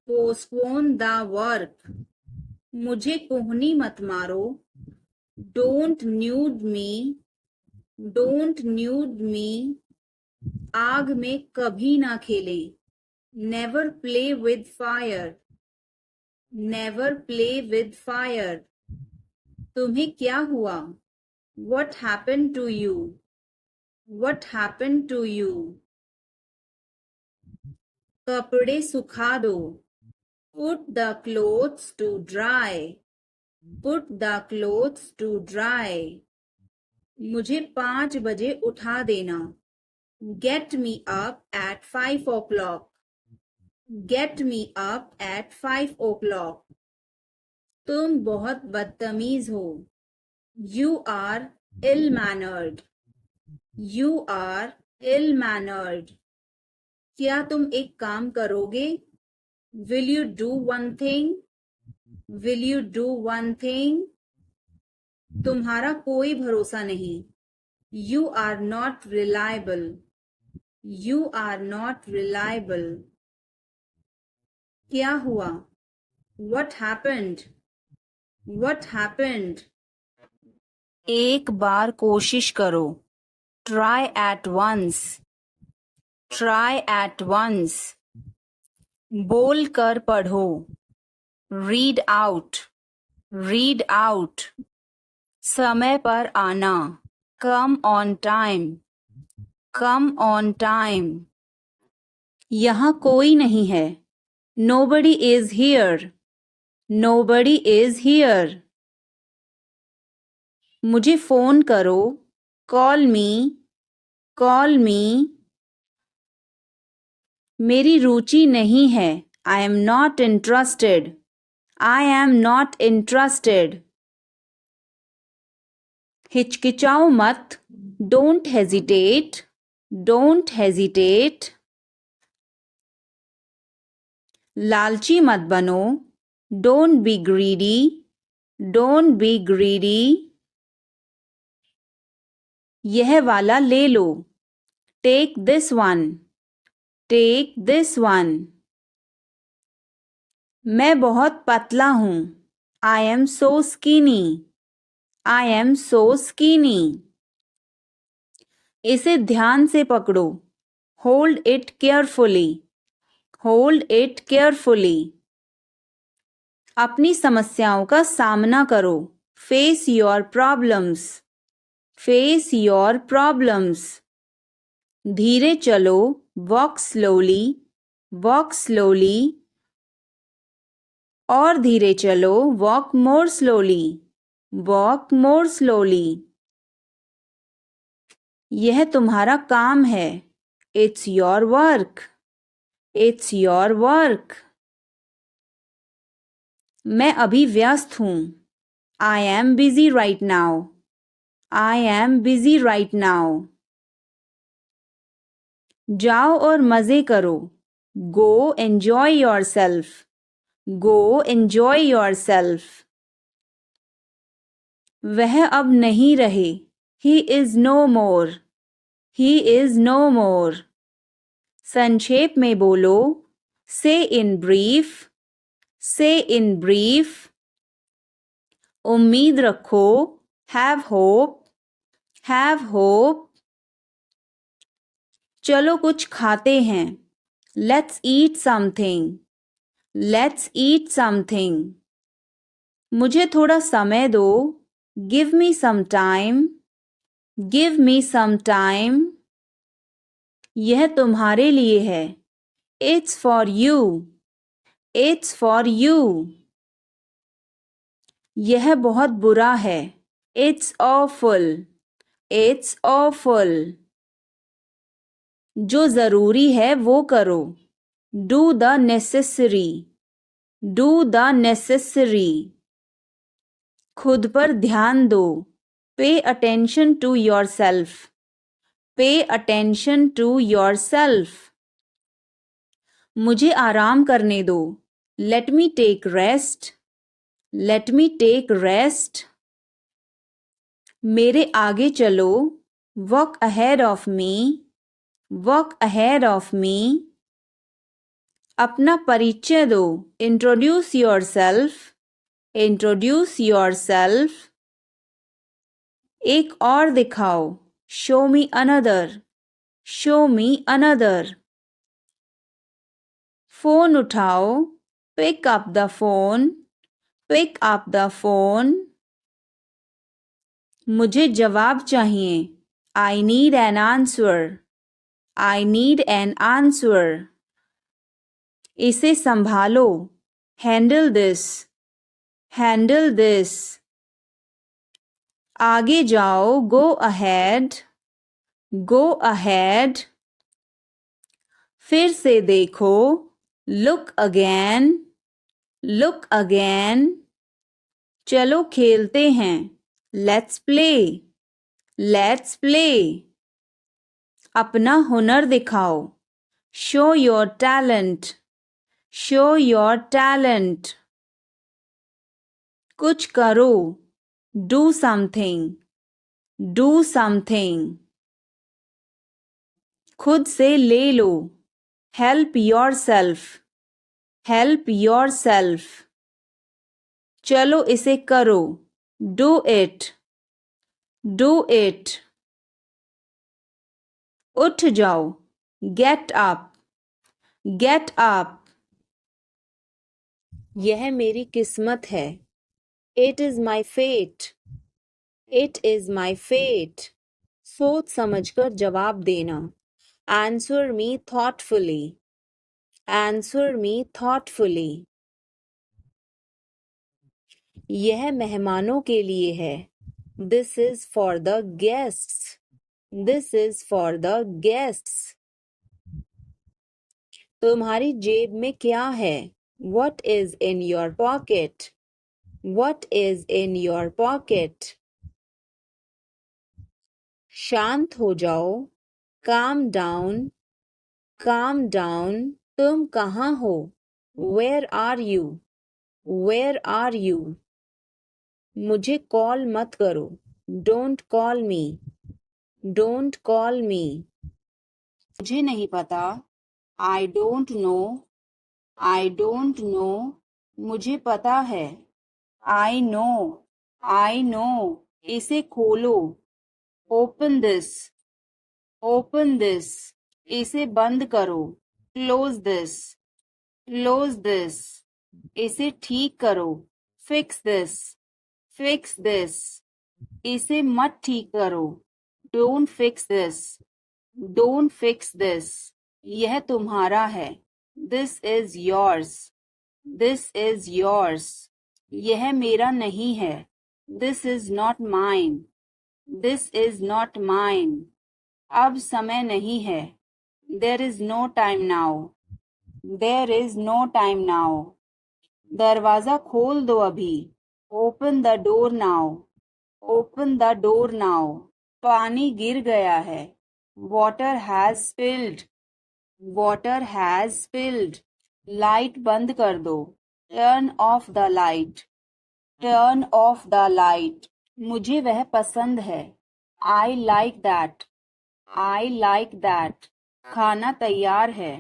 Postpone the work. मुझे कोहनी मत मारो. Don't nude me. Don't nude me. आग में कभी ना खेलें. Never play with fire. Never play with fire. तुम्हें क्या हुआ? What happened to you? What happened to you? कपड़े सुखा दो। Put the clothes to dry. Put the clothes to dry. मुझे 5 बजे उठा देना। Get me up at 5 o'clock. Get me up at 5 o'clock. तुम बहुत बदतमीज हो। You are ill-mannered. You are ill-mannered. क्या तुम एक काम करोगे? Will you do one thing? Will you do one thing? तुम्हारा कोई भरोसा नहीं। You are not reliable. You are not reliable. क्या हुआ? What happened? What happened? एक बार कोशिश करो। Try at once. Try at once. बोल कर पढ़ो। Read out. Read out. समय पर आना। Come on time. Come on time. यहाँ कोई नहीं है। Nobody is here. Nobody is here. मुझे फोन करो। Call me. Call me. मेरी रुचि नहीं है। I am not interested. I am not interested. हिचकिचाओ मत। Don't hesitate. Don't hesitate. लालची मत बनो। Don't be greedy. Don't be greedy. यह वाला ले लो। Take this one. Take this one. मैं बहुत पतला हूँ। I am so skinny. I am so skinny. इसे ध्यान से पकड़ो। Hold it carefully. Hold it carefully. अपनी समस्याओं का सामना करो। Face your problems. Face your problems. धीरे चलो। Walk slowly. Walk slowly. और धीरे चलो। Walk more slowly. Walk more slowly. यह तुम्हारा काम है। It's your work. It's your work. मैं अभी व्यस्त हूँ। I am busy right now. I am busy right now. जाओ और मजे करो। Go enjoy yourself. Go enjoy yourself. वह अब नहीं रहे। He is no more. He is no more. संक्षेप में बोलो। Say in brief. Say in brief. उम्मीद रखो। Have hope. Have hope. चलो कुछ खाते हैं। Let's eat something. Let's eat something. मुझे थोड़ा समय दो। Give me some time. Give me some time. यह तुम्हारे लिए है। It's for you. It's for you. यह बहुत बुरा है। It's awful. It's awful. जो जरूरी है वो करो। Do the necessary. Do the necessary. खुद पर ध्यान दो। Pay attention to yourself. Pay attention to yourself. मुझे आराम करने दो। Let me take rest. Let me take rest. मेरे आगे चलो। Walk ahead of me. Walk ahead of me. अपना परिचय दो। Introduce yourself. Introduce yourself. एक और दिखाओ। Show me another. Show me another. Phone उठाओ। Pick up the phone. Pick up the phone. मुझे जवाब चाहिए। I need an answer. I need an answer. इसे संभालो, हैंडल दिस, हैंडल दिस। आगे जाओ, गो अहेड, गो अहेड। फिर से देखो, लुक अगेन, लुक अगेन। चलो खेलते हैं, लेट्स प्ले, लेट्स प्ले। अपना हुनर दिखाओ, show your talent, show your talent. कुछ करो, डू समथिंग, डू समथिंग। खुद से ले लो, help yourself, help yourself. चलो इसे करो, डू इट, डू इट। उठ जाओ, गेट अप, गेट अप। यह मेरी किस्मत है, it is my fate, it is my fate. सोच समझकर जवाब देना, answer me thoughtfully, answer me thoughtfully. यह मेहमानों के लिए है, this is for the guests, this is for the guests. तुम्हारी जेब में क्या है, what is in your pocket, what is in your pocket. शांत हो जाओ, काम डाउन, काम डाउन। तुम कहाँ हो, where are you, where are you. मुझे कॉल मत करो, don't call me, don't call me. मुझे नहीं पता, I don't know, I don't know. मुझे पता है, आई नो, आई नो। इसे खोलो, ओपन दिस, ओपन दिस। इसे बंद करो, क्लोज दिस, क्लोज दिस। इसे ठीक करो, फिक्स दिस, फिक्स दिस। इसे मत ठीक करो, don't fix this, don't fix this. यह तुम्हारा है, this is yours, this is yours. यह मेरा नहीं है, this is not mine, this is not mine. अब समय नहीं है, there is no time now, there is no time now. दरवाजा खोल दो अभी, open the door now, open the door now. पानी गिर गया है, water has spilled, water has spilled. Light बंद कर दो, turn off the light, turn off the light. मुझे वह पसंद है, I like that, I like that. खाना तैयार है,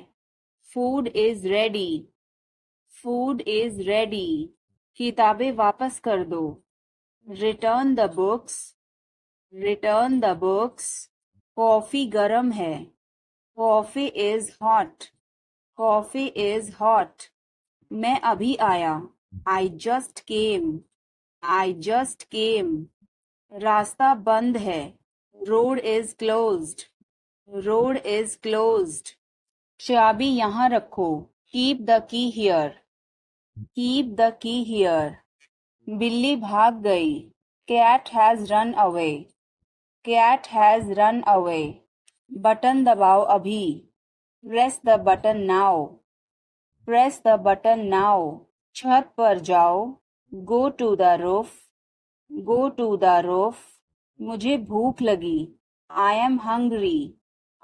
food is ready, food is ready. किताबें वापस कर दो, return the books, return the books. Coffee गर्म है, coffee is hot, coffee is hot. मैं अभी आया, I just came, I just came. रास्ता बंद है, road is closed, road is closed. चाबी यहाँ रखो, keep the key here, keep the key here. बिल्ली भाग गई, cat has run away, cat has run away. Button दबाओ अभी, press the button now, press the button now. छत पर जाओ, go to the roof, go to the roof. मुझे भूख लगी, I am hungry,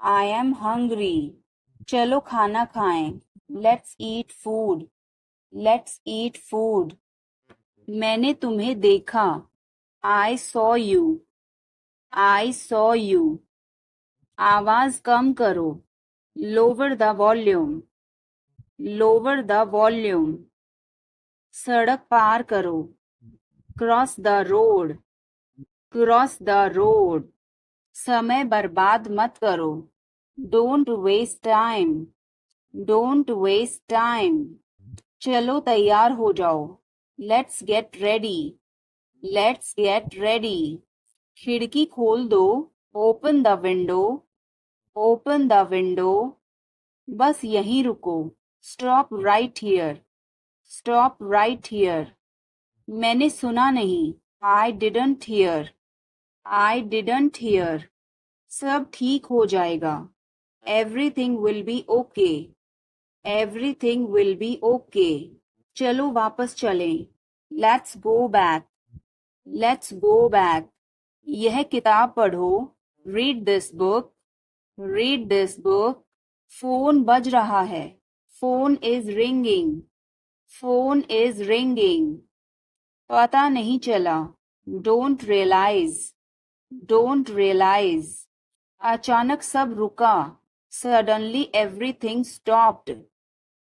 I am hungry. चलो खाना खाएं, let's eat food, let's eat food. मैंने तुम्हें देखा, I saw you, I saw you. आवाज कम करो, lower the volume, lower the volume. सड़क पार करो, cross the road, cross the road. समय बर्बाद मत करो, don't waste time, don't waste time. चलो तैयार हो जाओ, let's get ready, let's get ready. खिड़की खोल दो, open the window, open the window. बस यहीं रुको, Stop right here. Stop right here. मैंने सुना नहीं. I didn't hear. I didn't hear. सब ठीक हो जाएगा. Everything will be okay. Everything will be okay. चलो वापस चलें. Let's go back. Let's go back. यह किताब पढ़ो. Read this book. Read this book. Phone बज रहा है. Phone is ringing. Phone is ringing. पता नहीं चला. Don't realize. Don't realize. अचानक सब रुका. Suddenly everything stopped.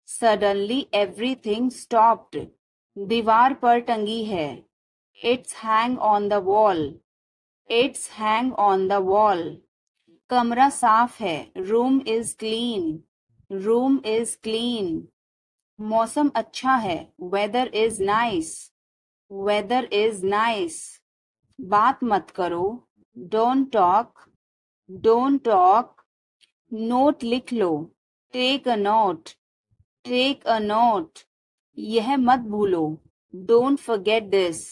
Suddenly everything stopped. दीवार पर टंगी है. It's hang on the wall. It's hang on the wall. कमरा साफ है. Room is clean. Room is clean. मौसम अच्छा है. Weather is nice. Weather is nice. बात मत करो. Don't talk. Don't talk. Note लिख लो. Take a note. Take a note. यह मत भूलो. Don't forget this.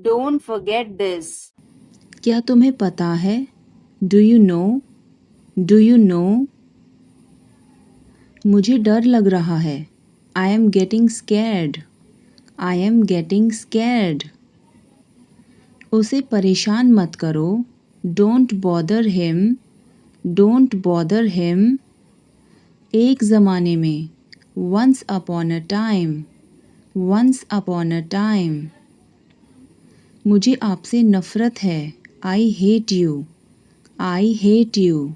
Don't forget this. क्या तुम्हें पता है? Do you know? Do you know? मुझे डर लग रहा है. I am getting scared. I am getting scared. उसे परेशान मत करो. Don't bother him. Don't bother him. एक ज़माने में. Once upon a time. Once upon a time. मुझे आपसे नफ़रत है. I hate you. I hate you.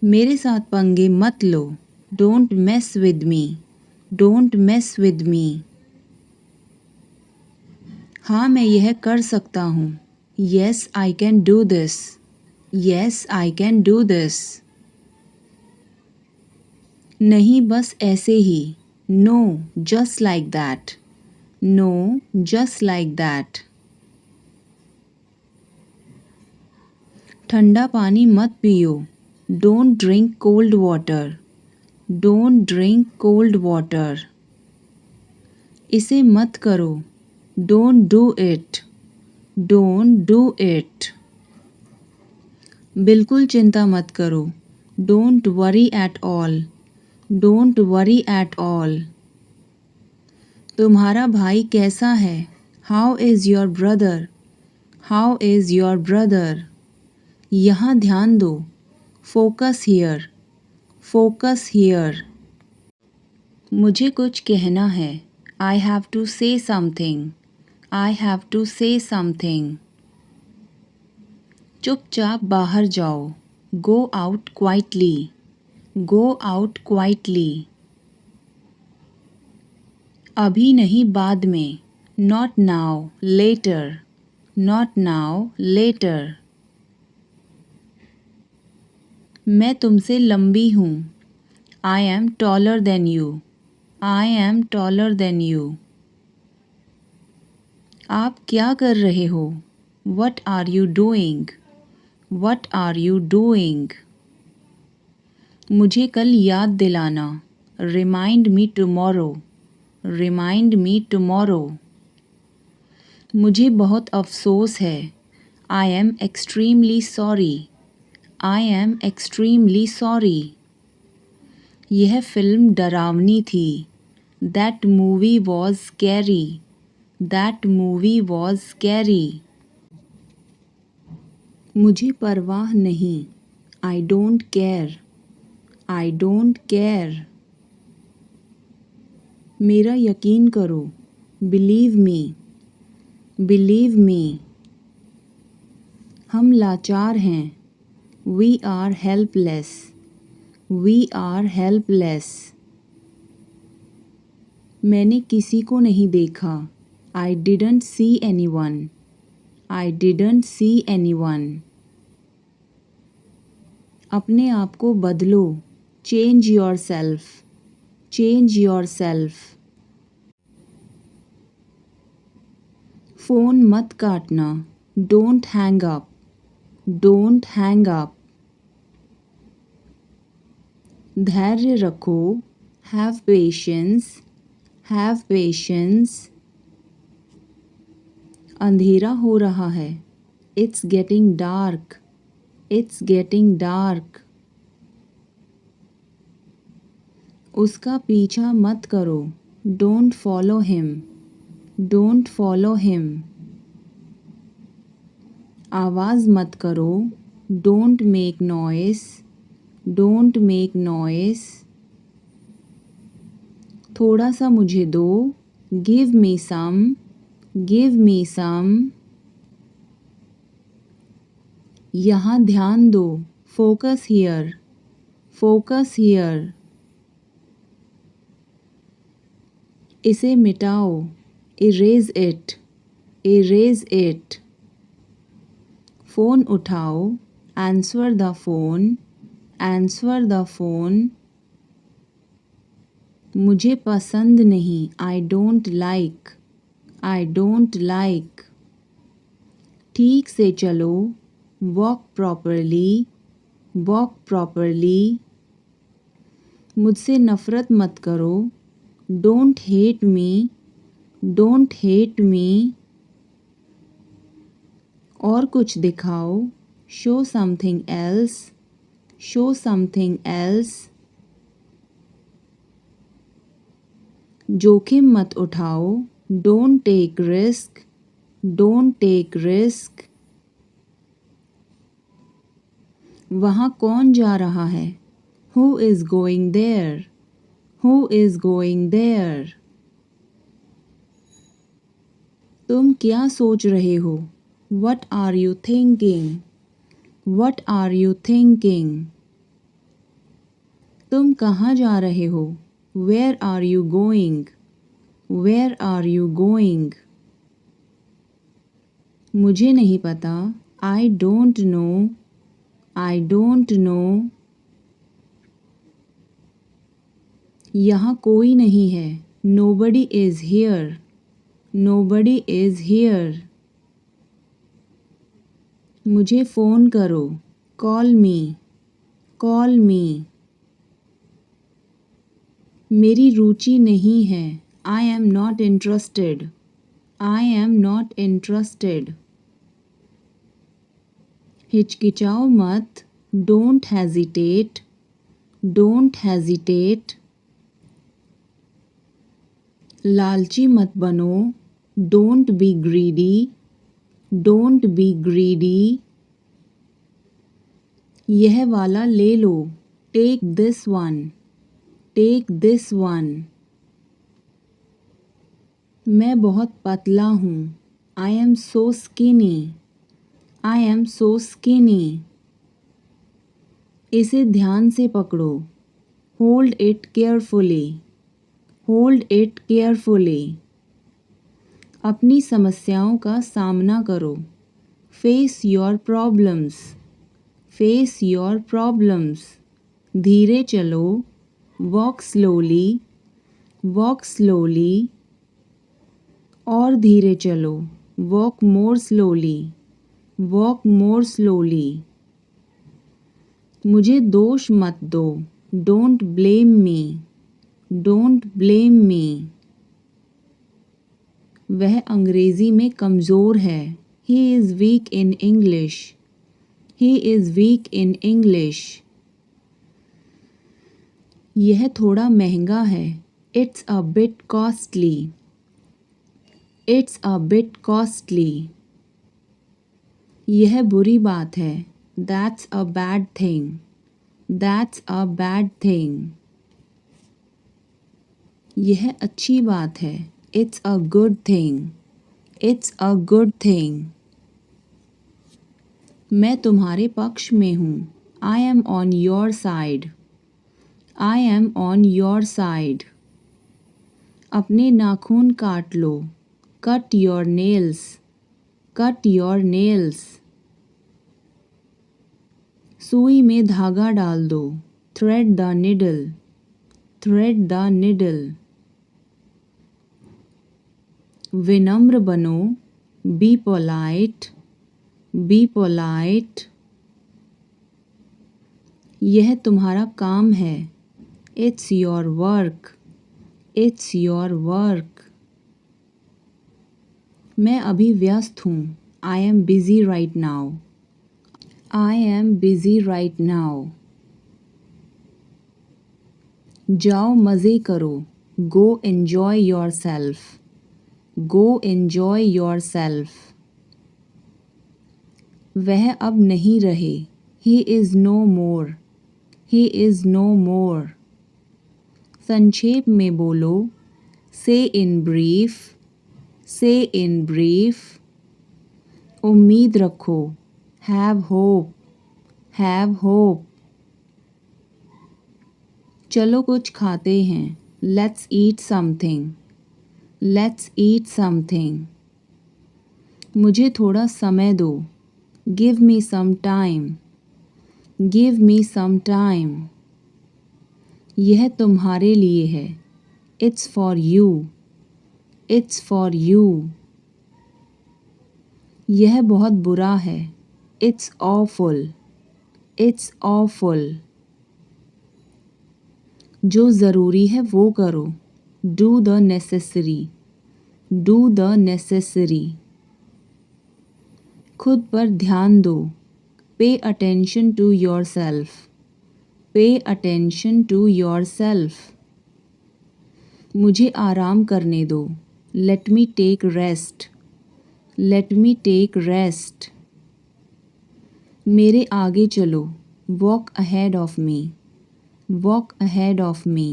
मेरे साथ पंगे मत लो. Don't mess with me. Don't mess with me. हाँ मैं यह कर सकता हूँ. Yes, I can do this. Yes, I can do this. नहीं बस ऐसे ही. No, just like that. No, just like that. ठंडा पानी मत पियो. Don't drink cold water. Don't drink cold water. इसे मत करो. Don't do it. Don't do it. बिल्कुल चिंता मत करो. Don't worry at all. Don't worry at all. तुम्हारा भाई कैसा है? How is your brother? How is your brother? यहाँ ध्यान दो. Focus here. Focus here. मुझे कुछ कहना है. I have to say something. I have to say something. चुपचाप बाहर जाओ. Go out quietly. Go out quietly. अभी नहीं बाद में. Not now, later. Not now, later. मैं तुमसे लंबी हूँ. I am taller than you. I am taller than you. आप क्या कर रहे हो? What are you doing? What are you doing? मुझे कल याद दिलाना. Remind me tomorrow. Remind me tomorrow. मुझे बहुत अफसोस है. I am extremely sorry. I am extremely sorry. यह फिल्म डरावनी थी. That movie was scary. That movie was scary. मुझे परवाह नहीं. I don't care. I don't care. मेरा यकीन करो. Believe me. Believe me. हम लाचार हैं. We are helpless. We are helpless. मैंने किसी को नहीं देखा. I didn't see anyone. I didn't see anyone. अपने आप को बदलो. Change yourself. Change yourself. Phone मत काटना. Don't hang up. Don't hang up. धैर्य रखो, हैव पेशेंस, हैव पेशेंस। अंधेरा हो रहा है, it's getting dark, it's getting dark. उसका पीछा मत करो, don't follow him, don't follow him. आवाज़ मत करो, don't make noise, don't make noise. थोड़ा सा मुझे दो, गिव मी सम, गिव मी सम। यहाँ ध्यान दो, फोकस हियर, फोकस हियर। इसे मिटाओ, erase it, erase it. Phone उठाओ, answer the phone, answer the phone. मुझे पसंद नहीं, I don't like, I don't like. ठीक से चलो, वॉक प्रॉपरली, वॉक प्रॉपरली। मुझसे नफ़रत मत करो, don't hate me, don't hate me. और कुछ दिखाओ, show something else, show something else. जोखिम मत उठाओ, don't take risk, don't take risk. वहाँ कौन जा रहा है, who is going there, who is going there. तुम क्या सोच रहे हो, what are you thinking, what are you thinking. तुम कहाँ जा रहे हो, where are you going, where are you going. मुझे नहीं पता, I don't know, I don't know. यहाँ कोई नहीं है, nobody is here, nobody is here. मुझे फ़ोन करो, कॉल मी, कॉल मी। मेरी रुचि नहीं है, I am not interested, I am not interested. हिचकिचाओ मत, डोंट हेजिटेट, डोंट हेजिटेट। लालची मत बनो, don't be greedy, don't be greedy. यह वाला ले लो, take this one, take this one. मैं बहुत पतला हूँ, I am so skinny, I am so skinny. इसे ध्यान से पकड़ो, hold it carefully, hold it carefully. अपनी समस्याओं का सामना करो, face your problems, face your problems. धीरे चलो, वॉक स्लोली, वॉक स्लोली। और धीरे चलो, वॉक मोर स्लोली, वॉक मोर स्लोली। मुझे दोष मत दो, don't blame me, don't blame me. वह अंग्रेज़ी में कमज़ोर है, he is week in English, he is week in English. यह थोड़ा महंगा है, it's a bit costly, it's a bit costly. यह बुरी बात है, that's a bad thing, that's a bad thing. यह अच्छी बात है, it's a good thing, it's a good thing. मैं तुम्हारे पक्ष में हूँ, I am on your side, I am on your side. अपने नाखून काट लो, cut your nails, cut your nails. सुई में धागा डाल दो, thread the needle, thread the needle. विनम्र बनो, बी पोलाइट, बी पोलाइट। यह तुम्हारा काम है, It's your work. It's your work. मैं अभी व्यस्त हूँ. I am busy right now. I am busy right now. जाओ मज़े करो. Go enjoy yourself. Go enjoy yourself. वह अब नहीं रहे. He is no more. He is no more. संक्षेप में बोलो. Say in brief. Say in brief. उम्मीद रखो. Have hope. Have hope. चलो कुछ खाते हैं. Let's eat something. Let's eat something. मुझे थोड़ा समय दो. Give me some time. Give me some time. यह तुम्हारे लिए है. It's for you. It's for you. यह बहुत बुरा है. It's awful. It's awful. जो ज़रूरी है वो करो. Do the necessary. Do the necessary. खुद पर ध्यान दो. Pay attention to yourself. Pay attention to yourself. मुझे आराम करने दो. Let me take rest. Let me take rest. मेरे आगे चलो. Walk ahead of me. Walk ahead of me.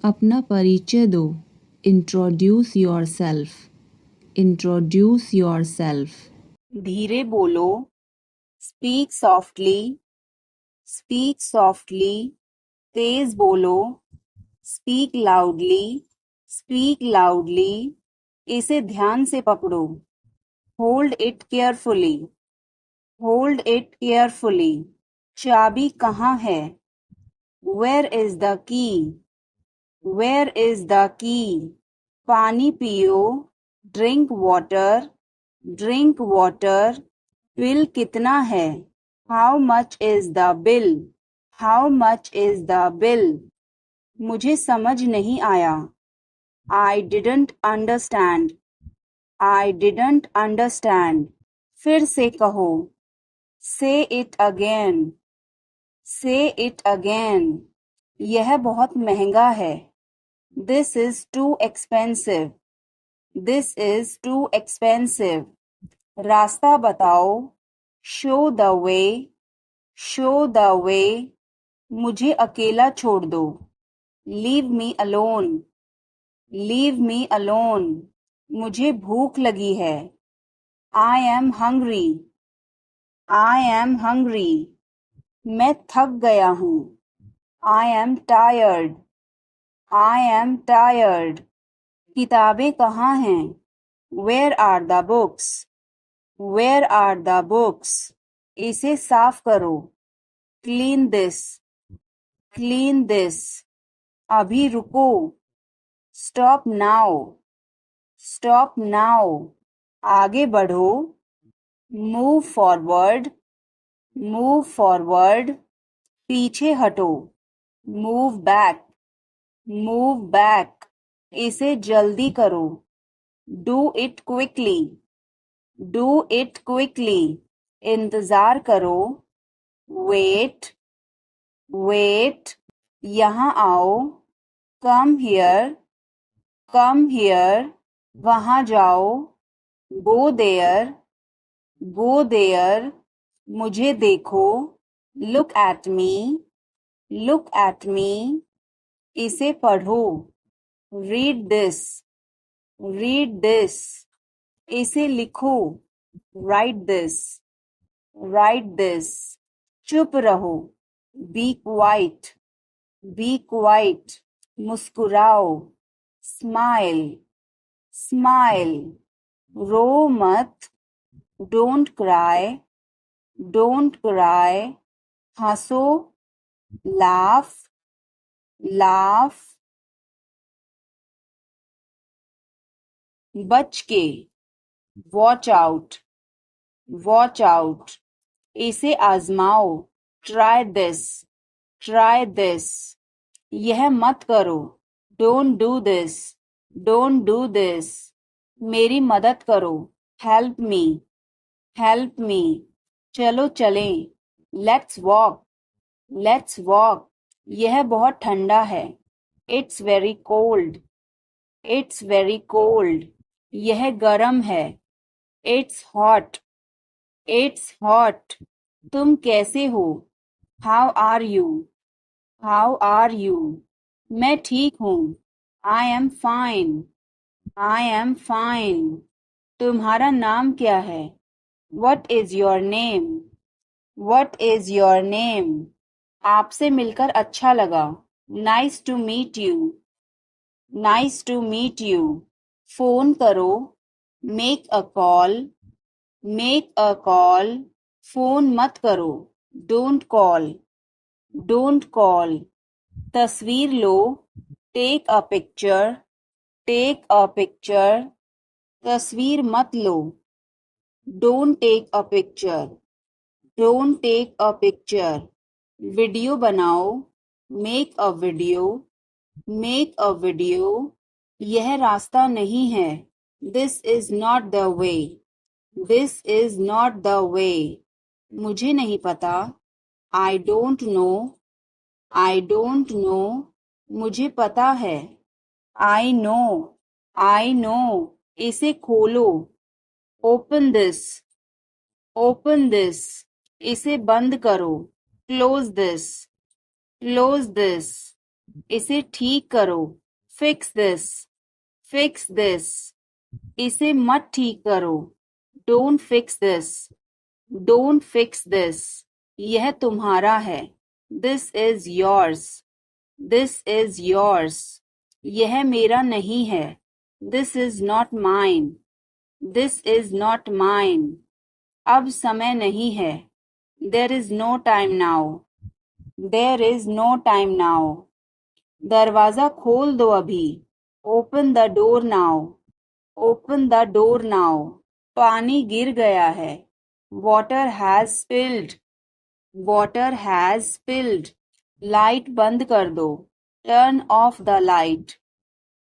अपना परिचय दो. Introduce yourself. Introduce yourself. धीरे बोलो. Speak softly. Speak softly. तेज बोलो. Speak loudly. Speak loudly. इसे ध्यान से पकड़ो. Hold it carefully. Hold it carefully. चाबी कहाँ है? Where is the key? Where is the key? पानी पियो. Drink water. Drink water. Bill कितना है? How much is the bill? How much is the bill? मुझे समझ नहीं आया. I didn't understand. I didn't understand. फिर से कहो. Say it again. Say it again. यह बहुत महंगा है. This is too expensive. This is too expensive. रास्ता बताओ. Show the way. Show the way. मुझे अकेला छोड़ दो. Leave me alone. Leave me alone. मुझे भूख लगी है. I am hungry. I am hungry. मैं थक गया हूँ. I am tired. I am tired. किताबें कहाँ हैं? Where are the books? Where are the books? इसे साफ करो. Clean this. Clean this. अभी रुको. Stop now. Stop now. आगे बढ़ो. Move forward. Move forward. पीछे हटो. Move back. Move back. इसे जल्दी करो. Do it quickly. Do it quickly. इंतजार करो. Wait. Wait. यहाँ आओ. Come here. Come here. वहाँ जाओ. Go there. Go there. मुझे देखो. Look at me. Look at me. इसे पढ़ो. Read this. Read this. इसे लिखो. Write this. Write this. चुप रहो. Be quiet. Be quiet. मुस्कुराओ. Smile. Smile. रो मत. Don't cry. Don't cry. हंसो. Laugh. Laugh. बच के. Watch out. Watch out. इसे आजमाओ. Try this. Try this. यह मत करो. Don't do this. Don't do this. मेरी मदद करो. Help me. Help me. चलो चलें. Let's walk. Let's walk. यह बहुत ठंडा है. It's very cold. It's very cold. यह गर्म है. It's hot. It's hot. तुम कैसे हो? How are you? How are you? मैं ठीक हूँ. I am fine. I am fine. तुम्हारा नाम क्या है? What is your name? What is your name? आपसे मिलकर अच्छा लगा. Nice to meet you. Nice to meet you. Phone करो. Make a call. Make a call. Phone मत करो. Don't call. Don't call. तस्वीर लो. Take a picture. Take a picture. तस्वीर मत लो. Don't take a picture. Don't take a picture. Video बनाओ. Make a video. Make a video. यह रास्ता नहीं है. This is not the way. This is not the way. मुझे नहीं पता. I don't know. I don't know. मुझे पता है. I know. I know. इसे खोलो. Open this. Open this. इसे बंद करो. Close this. Close this. इसे ठीक करो. Fix this. Fix this. इसे मत ठीक करो. Don't fix this. Don't fix this. यह तुम्हारा है. This is yours. This is yours. यह मेरा नहीं है. This is not mine. This is not mine. अब समय नहीं है. There is no time now. There is no time now. दरवाजा खोल दो अभी. Open the door now. Open the door now. पानी गिर गया है. Water has spilled. Water has spilled. Light बंद कर दो. Turn off the light.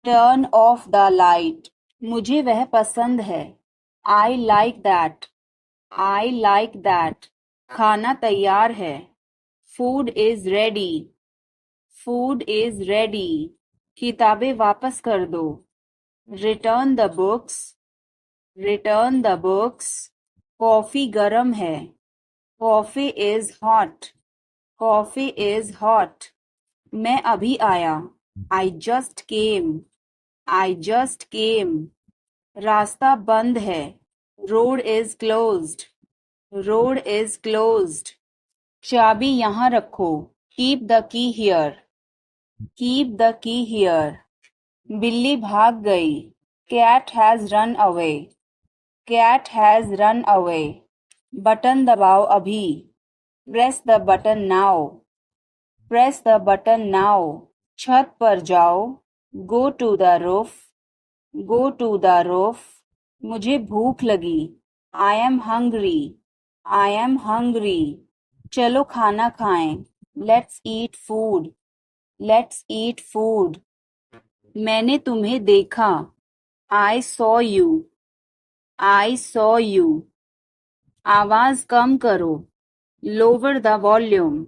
Turn off the light. मुझे वह पसंद है. I like that. I like that. खाना तैयार है. Food is ready. Food is ready. किताबें वापस कर दो. Return the books. Return the books. Coffee गरम है. Coffee is hot. Coffee is hot. मैं अभी आया. I just came. I just came. रास्ता बंद है. Road is closed. Road is closed. चाबी यहाँ रखो. Keep the key here. Keep the key here. बिल्ली भाग गई. Cat has run away. Cat has run away. Button दबाओ अभी. Press the button now. Press the button now. छत पर जाओ. Go to the roof. Go to the roof. मुझे भूख लगी. I am hungry. I am hungry. चलो खाना खाएं. Let's eat food. Let's eat food. मैंने तुम्हें देखा. I saw you. I saw you. आवाज कम करो. Lower the volume.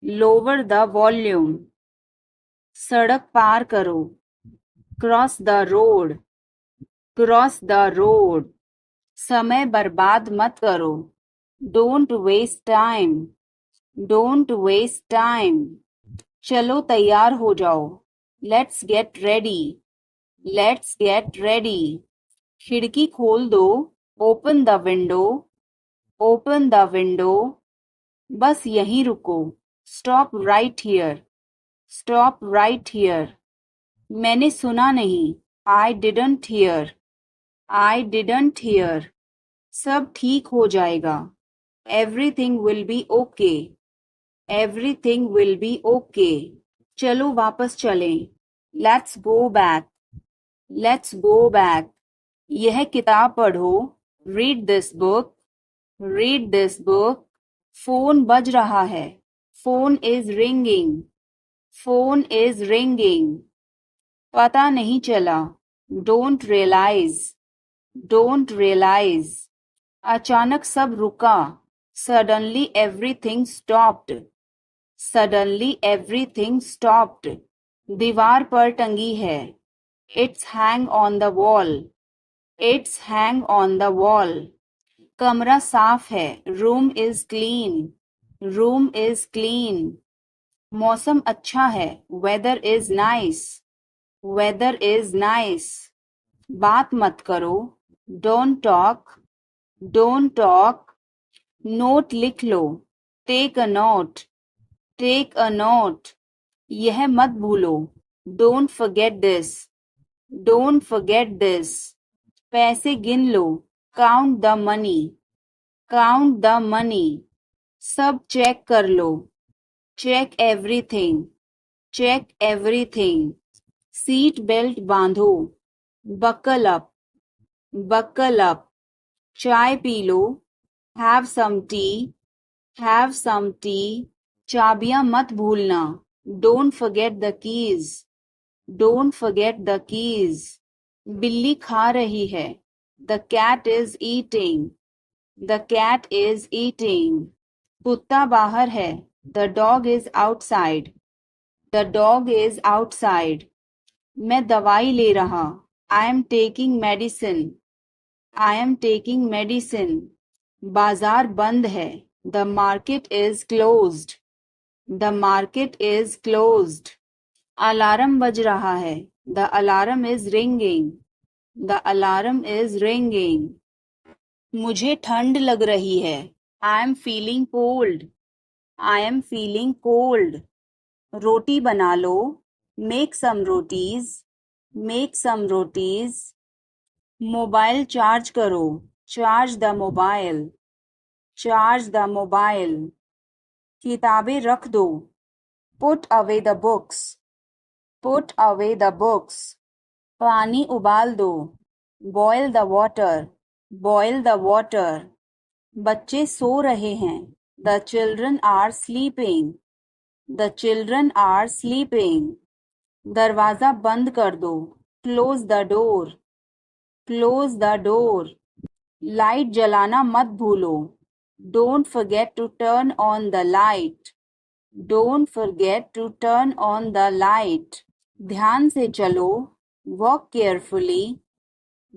Lower the volume. सड़क पार करो. Cross the road. Cross the road. समय बर्बाद मत करो. Don't waste time. Don't waste time. चलो तैयार हो जाओ. Let's get ready. Let's get ready. खिड़की खोल दो. Open the window. Open the window. बस यहीं रुको. Stop right here. Stop right here. मैंने सुना नहीं. I didn't hear. I didn't hear. सब ठीक हो जाएगा. Everything will be okay. Everything will be okay. चलो वापस चलें. Let's go back. Let's go back. यह किताब पढ़ो. Read this book. Read this book. Phone बज रहा है. Phone is ringing. Phone is ringing. पता नहीं चला. Don't realize. Don't realize. अचानक सब रुका. Suddenly everything stopped. Suddenly everything stopped. दीवार पर टंगी है. It's hang on the wall. It's hang on the wall. कमरा साफ है. Room is clean. Room is clean. मौसम अच्छा है. Weather is nice. Weather is nice. बात मत करो. Don't talk. Don't talk. Note लिख लो. Take a note. Take a note. यह मत भूलो. Don't forget this. Don't forget this. पैसे गिन लो. Count the money. Count the money. सब चेक कर लो. Check everything. Check everything. Seat belt बांधो. Buckle up. Buckle up. चाय पी लो. Have some tea. Have some tea. चाबियां मत भूलना. Don't forget the keys. Don't forget the keys. बिल्ली खा रही है. The cat is eating. The cat is eating. कुत्ता बाहर है. The dog is outside. The dog is outside. मैं दवाई ले रहा. I am taking medicine. I am taking medicine. बाजार बंद है. The market is closed. The market is closed. Alarm बज रहा है. The alarm is ringing. The alarm is ringing. मुझे ठंड लग रही है. I am feeling cold. I am feeling cold. रोटी बना लो. Make some rotis. Make some rotis. Mobile charge करो. Charge the mobile. Charge the mobile. किताबें रख दो. Put away the books. Put away the books. पानी उबाल दो. Boil the water. Boil the water. बच्चे सो रहे हैं. The children are sleeping. The children are sleeping. दरवाजा बंद कर दो. Close the door. Close the door. Light जलाना मत भूलो. Don't forget to turn on the light. Don't forget to turn on the light. ध्यान से चलो. Walk carefully.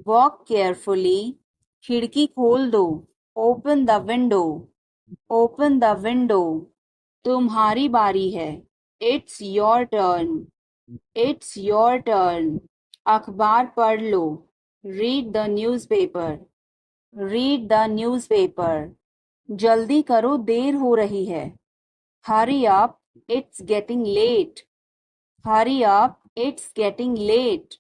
Walk carefully. खिड़की खोल दो. Open the window. Open the window. तुम्हारी बारी है. It's your turn. It's your turn. अखबार पढ़ लो. Read the newspaper. Read the newspaper. जल्दी करो, देर हो रही है. Hurry up, it's getting late. Hurry up, it's getting late.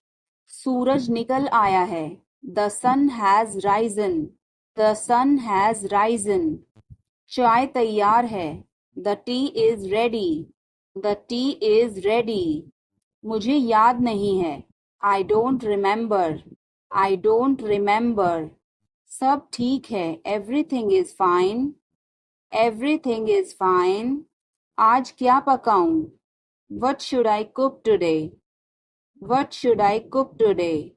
सूरज निकल आया है. The sun has risen. The sun has risen. चाय तैयार है. The tea is ready. The tea is ready. मुझे याद नहीं है. I don't remember. I don't remember. सब ठीक है. Everything is fine. Everything is fine. आज क्या पकाऊं? What should I cook today? What should I cook today?